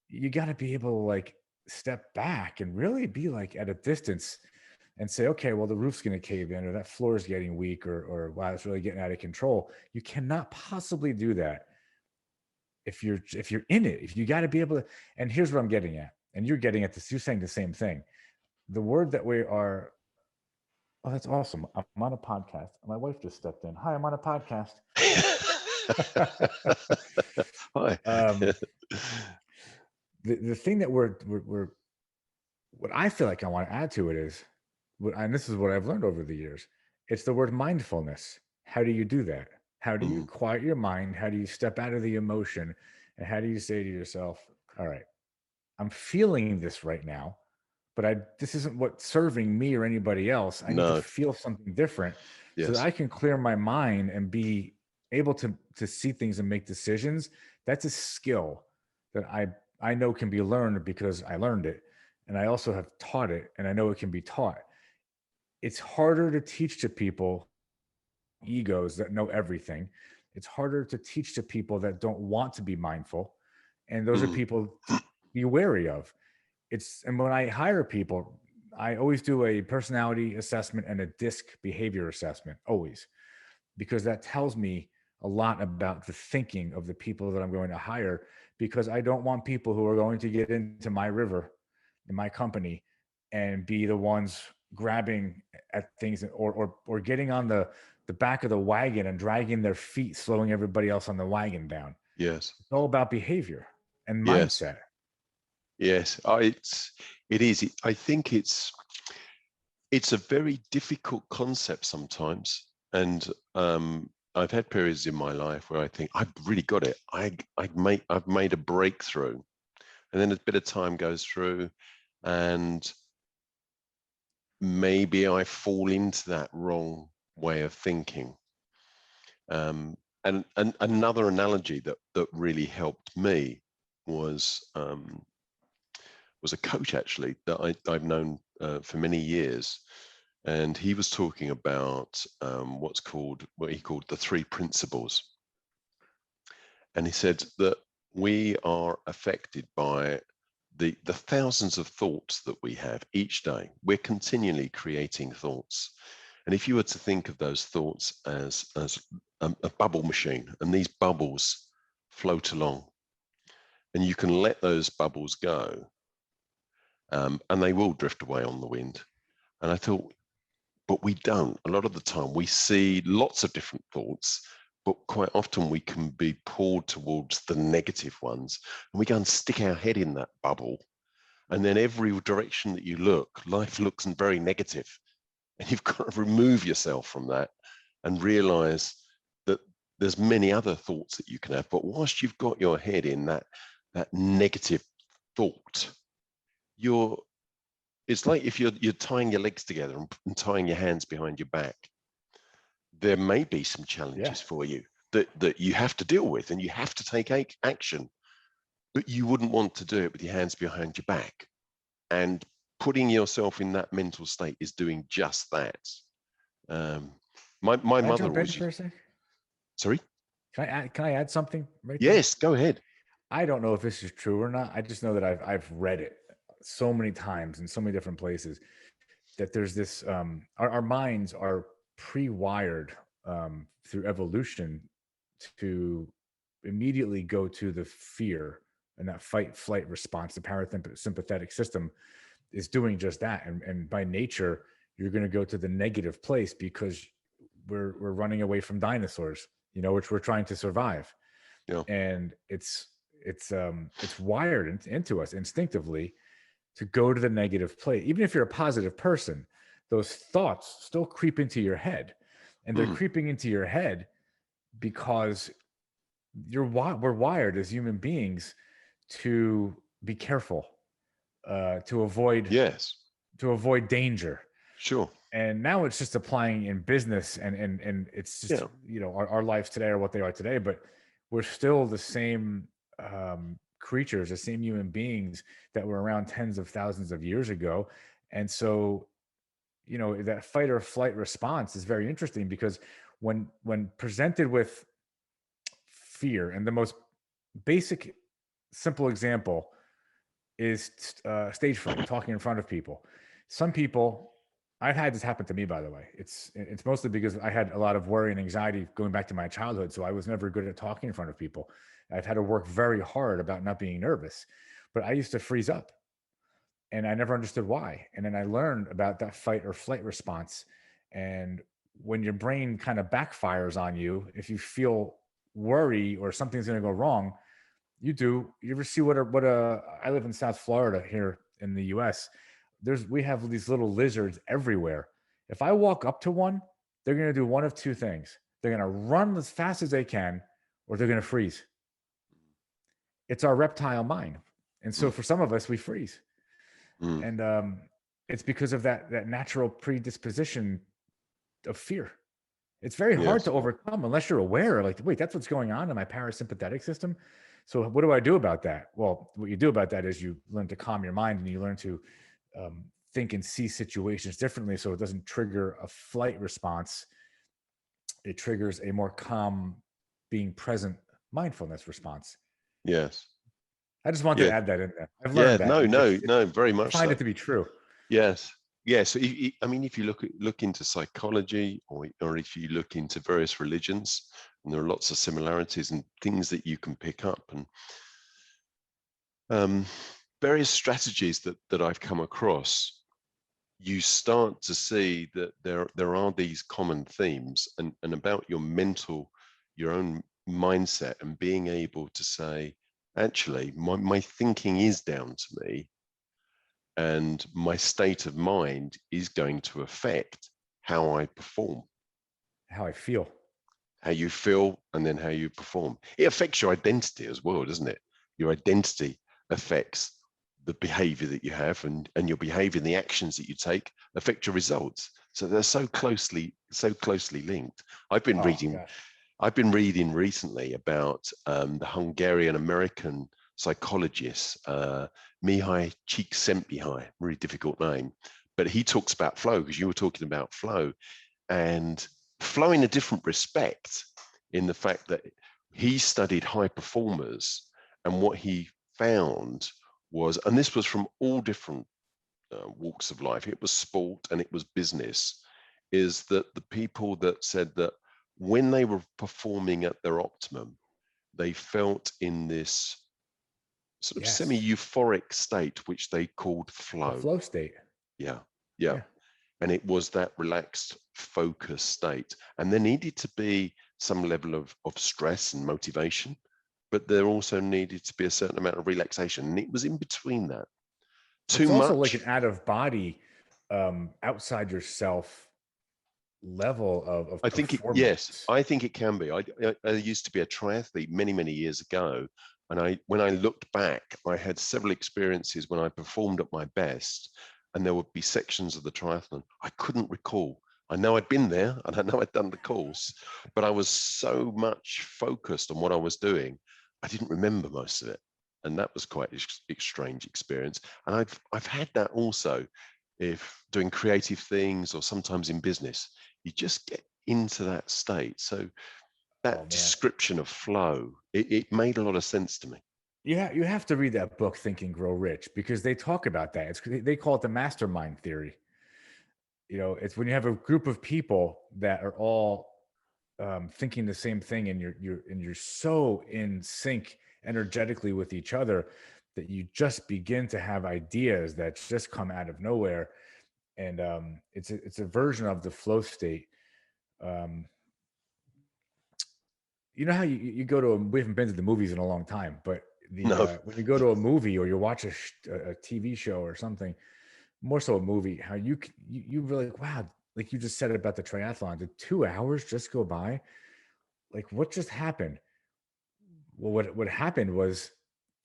You got to be able to like step back and really be like at a distance and say, okay, well, the roof's going to cave in, or that floor is getting weak, or wow, it's really getting out of control. You cannot possibly do that if you're in it. If you got to be able to, and here's what I'm getting at, and you're getting at this, you're saying the same thing. The word that we are, oh, that's awesome. I'm on a podcast. My wife just stepped in. Hi, I'm on a podcast. Hi. The thing that we're what I feel like I want to add to it is, and this is what I've learned over the years, it's the word mindfulness. How do you do that? How do you quiet your mind? How do you step out of the emotion? And how do you say to yourself, all right, I'm feeling this right now, but this isn't what's serving me or anybody else. I need to feel something different so that I can clear my mind and be able to see things and make decisions. That's a skill that I know can be learned because I learned it. And I also have taught it, and I know it can be taught. It's harder to teach to people egos that know everything. It's harder to teach to people that don't want to be mindful. And those are people to be wary of. And when I hire people, I always do a personality assessment and a DISC behavior assessment, always, because that tells me a lot about the thinking of the people that I'm going to hire, because I don't want people who are going to get into my river in my company and be the ones grabbing at things or getting on the back of the wagon and dragging their feet, slowing everybody else on the wagon down. Yes. It's all about behavior and mindset. Yes. It is. I think it's a very difficult concept sometimes. And I've had periods in my life where I think I've really got it. I've made a breakthrough, and then a bit of time goes through, and maybe I fall into that wrong way of thinking. And another analogy that really helped me was a coach, actually, that I've known for many years. And he was talking about what he called the 3 principles. And he said that we are affected by the thousands of thoughts that we have each day. We're continually creating thoughts. And if you were to think of those thoughts as a bubble machine, and these bubbles float along, and you can let those bubbles go, and they will drift away on the wind. And I thought, but we don't. A lot of the time we see lots of different thoughts, but quite often we can be pulled towards the negative ones, and we go and stick our head in that bubble. And then every direction that you look, life looks very negative. And you've got to remove yourself from that and realize that there's many other thoughts that you can have. But whilst you've got your head in that negative thought, it's like if you're tying your legs together and tying your hands behind your back. There may be some challenges for you that you have to deal with, and you have to take action, but you wouldn't want to do it with your hands behind your back. And putting yourself in that mental state is doing just that. My Can I mother jump in always for a sec? sorry. Can I add something right there? Yes, go ahead. I don't know if this is true or not. I just know that I've read it so many times in so many different places that there's this our minds are pre-wired through evolution to immediately go to the fear, and that fight flight response. The parasympathetic system is doing just that, and by nature you're going to go to the negative place because we're running away from dinosaurs, which we're trying to survive. Yeah. And it's wired into us instinctively to go to the negative place. Even if you're a positive person, those thoughts still creep into your head, and they're creeping into your head because we're wired as human beings to be careful, to avoid Yes. danger. Sure. And now it's just applying in business, and it's just our lives today are what they are today, but we're still the same creatures, the same human beings that were around tens of thousands of years ago. And so that fight or flight response is very interesting, because when presented with fear, and the most basic simple example is stage fright, talking in front of people. Some people, I've had this happen to me, by the way. It's mostly because I had a lot of worry and anxiety going back to my childhood, so I was never good at talking in front of people. I've had to work very hard about not being nervous, but I used to freeze up, and I never understood why. And then I learned about that fight or flight response. And when your brain kind of backfires on you, if you feel worry or something's going to go wrong, you ever see I live in South Florida here in the US. We have these little lizards everywhere. If I walk up to one, they're going to do one of two things. They're going to run as fast as they can, or they're going to freeze. It's our reptile mind. And so for some of us, we freeze. And it's because of that natural predisposition of fear. It's very hard to overcome unless you're aware, like, wait, that's what's going on in my parasympathetic system. So what do I do about that? Well, what you do about that is you learn to calm your mind, and you learn to think and see situations differently, so it doesn't trigger a flight response. It triggers a more calm, being present mindfulness response. Yes. I just wanted to add that in there. I've learned that. No, very much. I find it to be true. Yes. Yeah. So, I mean, if you look into psychology, or if you look into various religions, and there are lots of similarities and things that you can pick up, and various strategies that I've come across, you start to see that there are these common themes, and about your own mindset, and being able to say, actually, my thinking is down to me, and my state of mind is going to affect how I perform, how I feel, how you feel, and then how you perform. It affects your identity as well, doesn't it? Your identity affects the behavior that you have, and your behavior and the actions that you take affect your results. So they're so closely linked. I've been reading recently about the Hungarian American psychologist, Mihai Csikszentmihalyi, really difficult name, but he talks about flow, because you were talking about flow, and flow in a different respect, in the fact that he studied high performers, and what he found was, and this was from all different walks of life, it was sport and it was business, is that the people that said that when they were performing at their optimum, they felt in this sort of semi-euphoric state, which they called flow. A flow state. Yeah. And it was that relaxed, focused state. And there needed to be some level of stress and motivation, but there also needed to be a certain amount of relaxation. And it was in between that. It's also like an out of body, outside yourself level of I think I think it can be. I used to be a triathlete many years ago, and when I looked back, I had several experiences when I performed at my best, and there would be sections of the triathlon I couldn't recall. I know I'd been there, and I know I'd done the course, but I was so much focused on what I was doing, I didn't remember most of it, and that was quite a strange experience. And I've had that also, if doing creative things, or sometimes in business. you just get into that state. So that Oh man, description of flow, it made a lot of sense to me. you have to read that book, Think and Grow Rich, because they talk about that. They call it the mastermind theory. It's when you have a group of people that are all thinking the same thing, and you're so in sync energetically with each other that you just begin to have ideas that just come out of nowhere. And it's a version of the flow state. Um, you know how you go to we haven't been to the movies in a long time, but No, when you go to a movie or you watch a TV show or something, more so a movie, how you really like, wow, like you just said about the triathlon, did 2 hours just go by? Like what just happened? Well, what happened was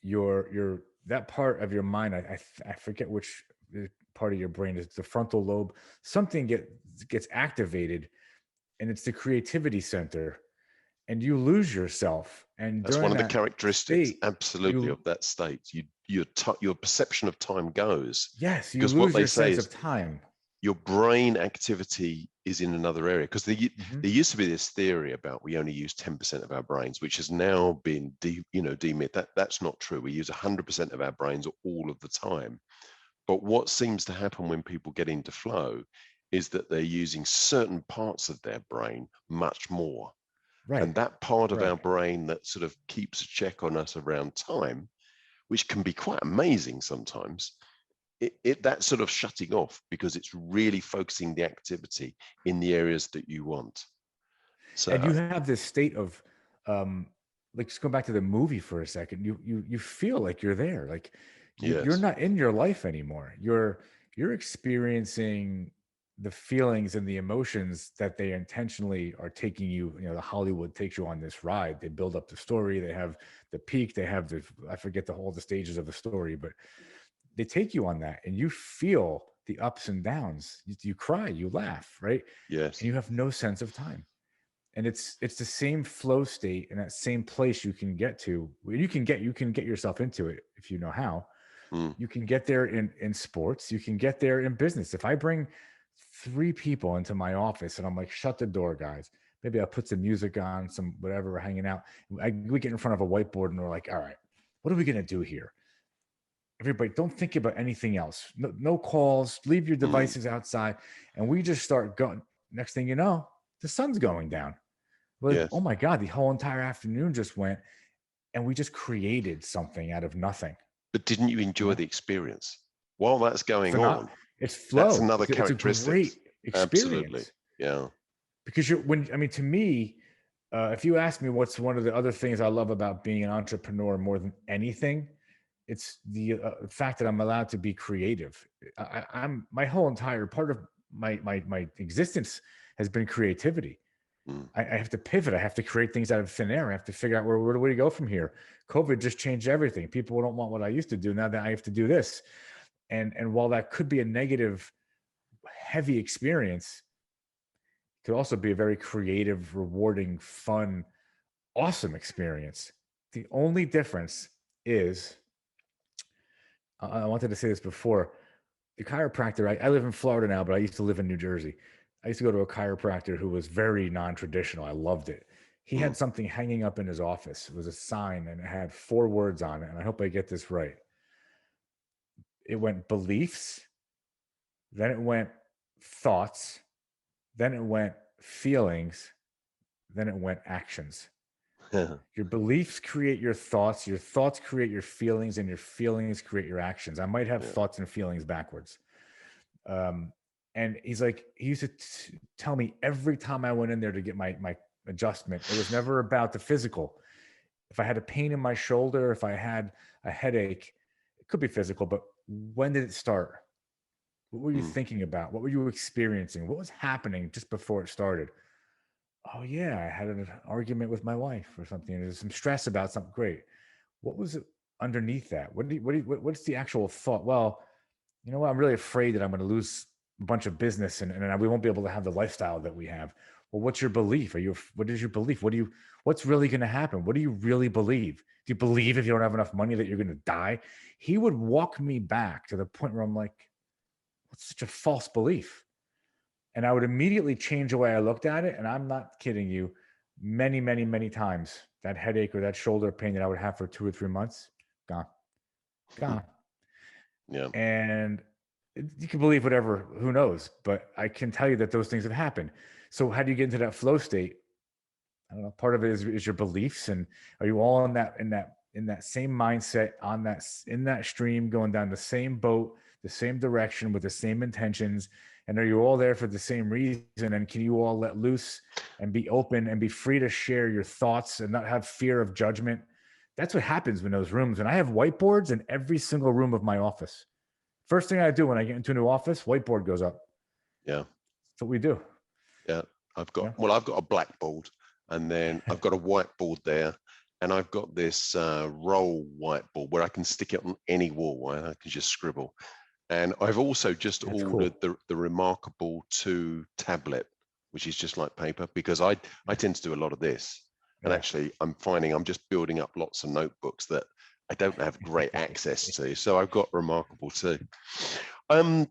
your that part of your mind, I forget which part of your brain is the frontal lobe, something gets activated, and it's the creativity center, and you lose yourself. And that's during one of the that characteristics, state, absolutely, of that state. Your perception of time goes, yes, you because what lose they your say sense is of time. your brain activity is in another area. Because there used to be this theory about we only use 10% of our brains, which has now been demoed. That's not true. We use 100% of our brains all of the time. But what seems to happen when people get into flow is that they're using certain parts of their brain much more. Right. And that part of Right. our brain that sort of keeps a check on us around time, which can be quite amazing sometimes, that's sort of shutting off because it's really focusing the activity in the areas that you want. So, And you have this state of like, just go back to the movie for a second. You feel like you're there, like you're yes, not in your life anymore. You're experiencing the feelings and the emotions that they intentionally are taking you. The Hollywood takes you on this ride. They build up the story, they have the peak, they have I forget all the stages of the story, but they take you on that, and you feel the ups and downs. You cry, you laugh, right? yes, And you have no sense of time. And it's the same flow state and that same place you can get to. You can get yourself into it if you know how. You can get there in sports. You can get there in business. If I bring 3 people into my office and I'm like, shut the door, guys. Maybe I'll put some music on, some whatever, we're hanging out. We get in front of a whiteboard and we're like, all right, what are we gonna do here? Everybody, don't think about anything else. No calls. Leave your devices outside, and we just start going. Next thing you know, the sun's going down. We're like, oh yes. my God, the whole entire afternoon just went, and we just created something out of nothing. But didn't you enjoy the experience while that's going on? It's That's flow. another It's a characteristic. great Absolutely. experience. Yeah. Because to me, if you ask me what's one of the other things I love about being an entrepreneur more than anything, it's the fact that I'm allowed to be creative. I'm my whole entire part of my existence has been creativity. I have to pivot. I have to create things out of thin air. I have to figure out where do we go from here. COVID just changed everything. People don't want what I used to do. Now that I have to do this. And while that could be a negative, heavy experience, it could also be a very creative, rewarding, fun, awesome experience. The only difference is, I wanted to say this before, the chiropractor, I live in Florida now, but I used to live in New Jersey. I used to go to a chiropractor who was very non-traditional. I loved it. He had something hanging up in his office. It was a sign and it had 4 words on it. And I hope I get this right. It went beliefs, then it went thoughts, then it went feelings, then it went actions. Your beliefs create your thoughts create your feelings, and your feelings create your actions. I might have thoughts and feelings backwards. And he used to tell me every time I went in there to get my adjustment, it was never about the physical. If I had a pain in my shoulder, if I had a headache, it could be physical, but when did it start? What were you thinking about? What were you experiencing? What was happening just before it started? Oh yeah, I had an argument with my wife or something. There's some stress about something. Great. What was it underneath that? What's the actual thought? Well, you know what? I'm really afraid that I'm going to lose a bunch of business and we won't be able to have the lifestyle that we have. Well, what's your belief? What is your belief? What's really going to happen? What do you really believe? Do you believe if you don't have enough money that you're going to die? He would walk me back to the point where I'm like, what's such a false belief? And I would immediately change the way I looked at it. And I'm not kidding you, many, many, many times that headache or that shoulder pain that I would have for 2 or 3 months, gone. Yeah. And you can believe whatever, who knows, but I can tell you that those things have happened. So how do you get into that flow state? I don't know. Part of it is your beliefs, and are you all in that same mindset, in that stream, going down the same boat, the same direction with the same intentions? And are you all there for the same reason? And can you all let loose and be open and be free to share your thoughts and not have fear of judgment? That's what happens in those rooms. And I have whiteboards in every single room of my office. First thing I do when I get into a new office, whiteboard goes up. Yeah. That's what we do. Yeah. I've got a blackboard, and then I've got a whiteboard there, and I've got this roll whiteboard where I can stick it on any wall and I can just scribble. And I've also just ordered the Remarkable 2 tablet, which is just like paper, because I tend to do a lot of this. And actually, I'm finding I'm just building up lots of notebooks that I don't have great access to. So I've got Remarkable 2. Been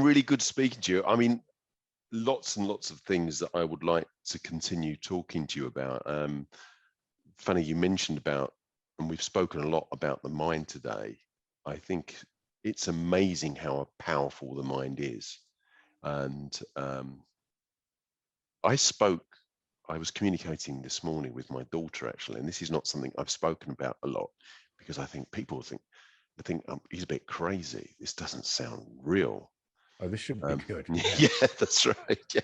really good speaking to you. I mean, lots and lots of things that I would like to continue talking to you about. Funny you mentioned about, and we've spoken a lot about the mind today. I think it's amazing how powerful the mind is. And I was communicating this morning with my daughter, actually, and this is not something I've spoken about a lot, because I think people think he's a bit crazy. This doesn't sound real. Oh, this should be good. Yeah, that's right. Yeah.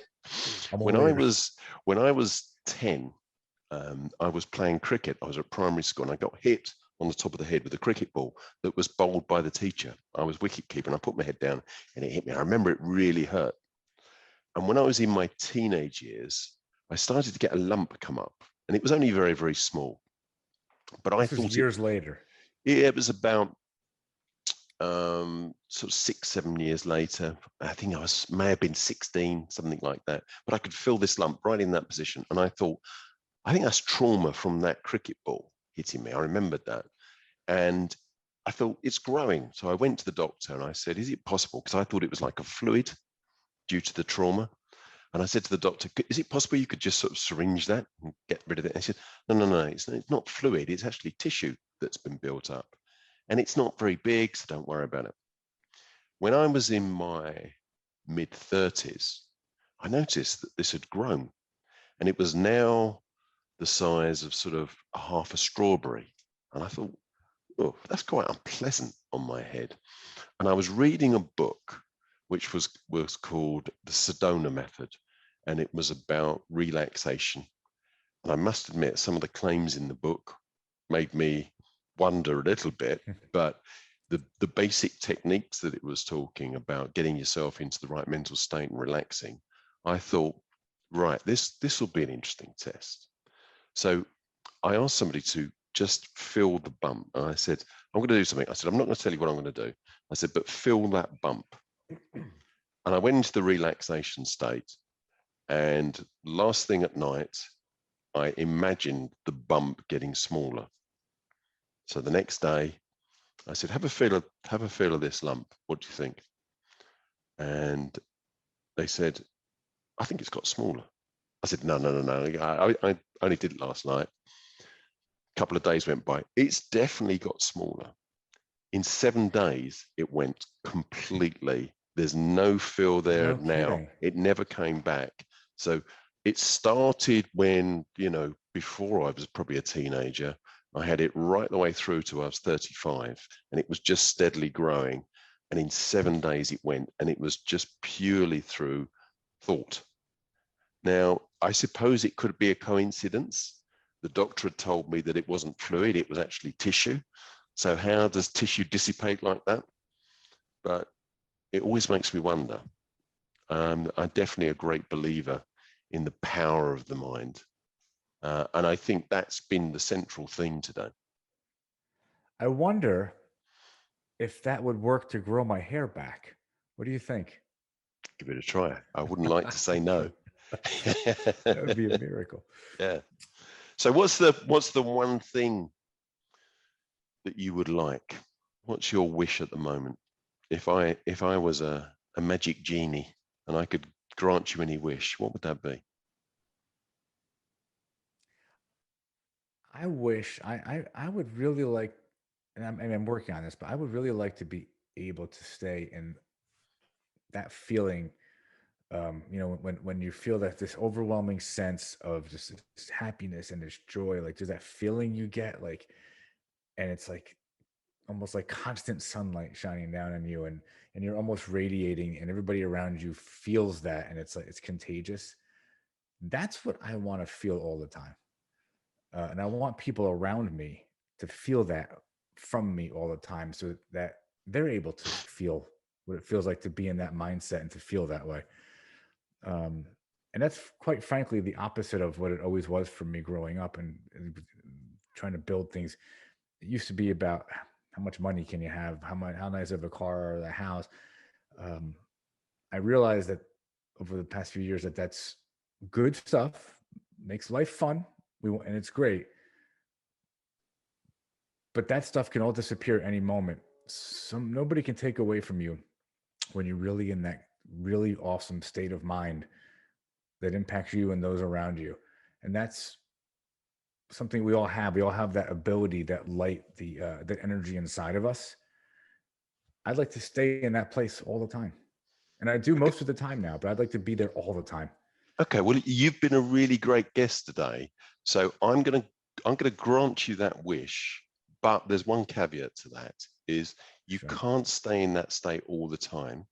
When I was 10, I was playing cricket. I was at primary school, and I got hit on the top of the head with a cricket ball that was bowled by the teacher. I was wicket keeper, and I put my head down, and it hit me. I remember it really hurt. And when I was in my teenage years, I started to get a lump come up, and it was only very, very small. But I thought years later. Yeah, it was about sort of 6-7 years later. I think may have been 16, something like that. But I could feel this lump right in that position, and I thought, I think that's trauma from that cricket ball hitting me. I remembered that, and I thought, it's growing. So I went to the doctor and I said, is it possible? Because I thought it was like a fluid due to the trauma. And I said to the doctor, is it possible you could just sort of syringe that and get rid of it? And he said, no, it's not fluid. It's actually tissue that's been built up. And it's not very big, so don't worry about it. When I was in my mid-30s, I noticed that this had grown. And it was now the size of sort of half a strawberry. And I thought, oh, that's quite unpleasant on my head. And I was reading a book which was called the Sedona Method, and it was about relaxation. And I must admit, some of the claims in the book made me wonder a little bit, but the basic techniques that it was talking about, getting yourself into the right mental state and relaxing, I thought, right, this will be an interesting test. So I asked somebody to just feel the bump. And I said, I'm going to do something. I said, I'm not going to tell you what I'm going to do. I said, but feel that bump. And I went into the relaxation state, and last thing at night, I imagined the bump getting smaller. So the next day, I said, have a feel of this lump. What do you think? And they said, I think it's got smaller. I said, no. I only did it last night. A couple of days went by. It's definitely got smaller. In 7 days, it went completely. There's no feel there now. Kidding. It never came back. So it started when, before I was probably a teenager. I had it right the way through to I was 35, and it was just steadily growing. And in 7 days it went, and it was just purely through thought. Now, I suppose it could be a coincidence. The doctor had told me that it wasn't fluid, it was actually tissue. So how does tissue dissipate like that? But it always makes me wonder. I'm definitely a great believer in the power of the mind. And I think that's been the central theme today. I wonder if that would work to grow my hair back. What do you think? Give it a try. I wouldn't like to say no. That would be a miracle. Yeah. So what's the one thing that you would like? What's your wish at the moment? If I was a magic genie and I could grant you any wish, what would that be? I wish I would really like, and I'm working on this, but I would really like to be able to stay in that feeling. When you feel that this overwhelming sense of just this happiness and this joy, like there's that feeling you get, like, and it's like almost like constant sunlight shining down on you, and you're almost radiating, and everybody around you feels that, and it's like it's contagious. That's what I want to feel all the time. And I want people around me to feel that from me all the time, so that they're able to feel what it feels like to be in that mindset and to feel that way. Um, and that's quite frankly the opposite of what it always was for me growing up and trying to build things. It used to be about how much money can you have, how nice of a car or the house. Um, I realized that over the past few years that that's good stuff, makes life fun, and it's great. But that stuff can all disappear at any moment. Nobody can take away from you when you're really in that really awesome state of mind that impacts you and those around you. And that's something we all have. We all have that ability, that light, the energy inside of us. I'd like to stay in that place all the time. And I do most of the time now, but I'd like to be there all the time. Okay, well, you've been a really great guest today. So I'm gonna grant you that wish, but there's one caveat to that, is you Sure. can't stay in that state all the time.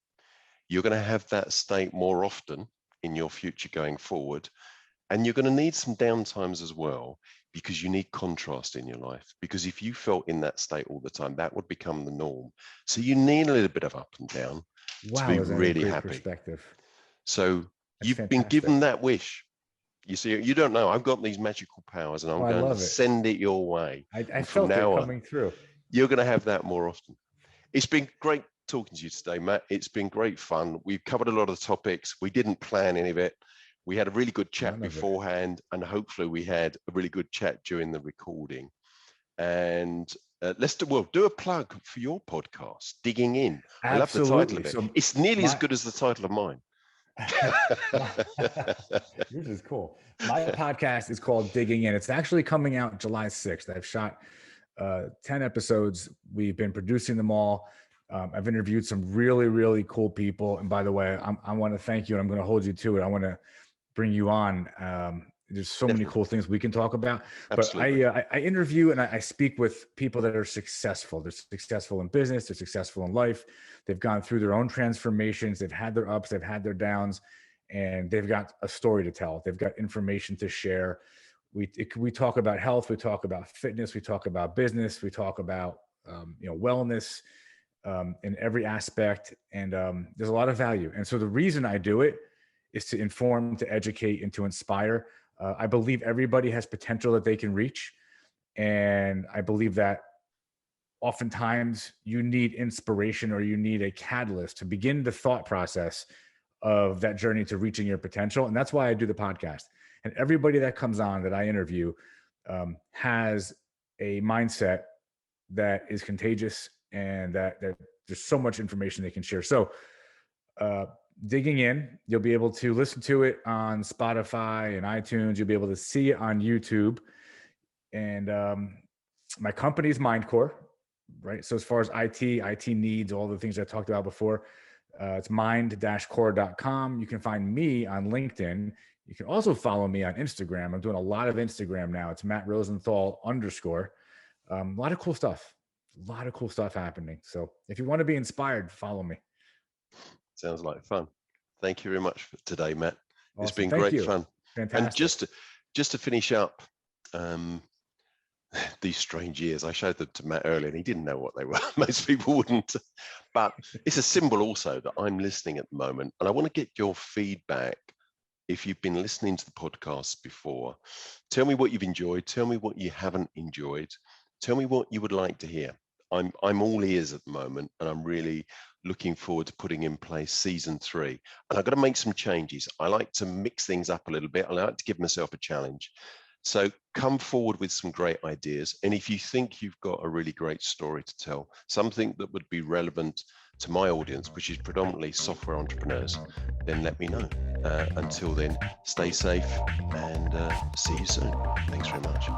You're going to have that state more often in your future going forward. And you're going to need some downtimes as well, because you need contrast in your life. Because if you felt in that state all the time, that would become the norm. So you need a little bit of up and down to be really happy. Perspective. So That's you've fantastic. been given that wish. You see, you don't know. I've got these magical powers, and I'm going to send it your way. I felt it coming through. You're going to have that more often. It's been great talking to you today, Matt. It's been great fun. We've covered a lot of the topics. We didn't plan any of it. We had a really good chat beforehand, and hopefully we had a really good chat during the recording. And we'll do a plug for your podcast, Digging In. Absolutely. I love the title of it. So it's nearly as good as the title of mine. Yours is cool. My podcast is called Digging In. It's actually coming out July 6th. I've shot 10 episodes. We've been producing them all. I've interviewed some really, really cool people. And by the way, I want to thank you, and I'm going to hold you to it. I want to bring you on. There's so many cool things we can talk about. Absolutely. But I interview and I speak with people that are successful. They're successful in business. They're successful in life. They've gone through their own transformations. They've had their ups. They've had their downs. And they've got a story to tell. They've got information to share. We talk about health. We talk about fitness. We talk about business. We talk about wellness in every aspect. And there's a lot of value. And so the reason I do it is to inform, to educate, and to inspire. I believe everybody has potential that they can reach. And I believe that oftentimes you need inspiration, or you need a catalyst to begin the thought process of that journey to reaching your potential. And that's why I do the podcast. And everybody that comes on that I interview has a mindset that is contagious, and that there's so much information they can share. So Digging In, you'll be able to listen to it on Spotify and iTunes. You'll be able to see it on YouTube. And my company is MindCore, right? So as far as IT needs, all the things I talked about before, it's mind-core.com. You can find me on LinkedIn. You can also follow me on Instagram. I'm doing a lot of Instagram now. It's Matt Rosenthal _. A lot of cool stuff happening. So if you want to be inspired, follow me. Sounds like fun. Thank you very much for today, Matt. Awesome. It's been great fun. Fantastic. And just to finish up, these strange years, I showed them to Matt earlier, and he didn't know what they were. Most people wouldn't. But it's a symbol also that I'm listening at the moment, and I want to get your feedback. If you've been listening to the podcast before, tell me what you've enjoyed. Tell me what you haven't enjoyed. Tell me what you would like to hear. I'm all ears at the moment, and I'm really looking forward to putting in place season 3. And I've got to make some changes. I like to mix things up a little bit. I like to give myself a challenge. So come forward with some great ideas. And if you think you've got a really great story to tell, something that would be relevant to my audience, which is predominantly software entrepreneurs, then let me know. Until then, stay safe and see you soon. Thanks very much.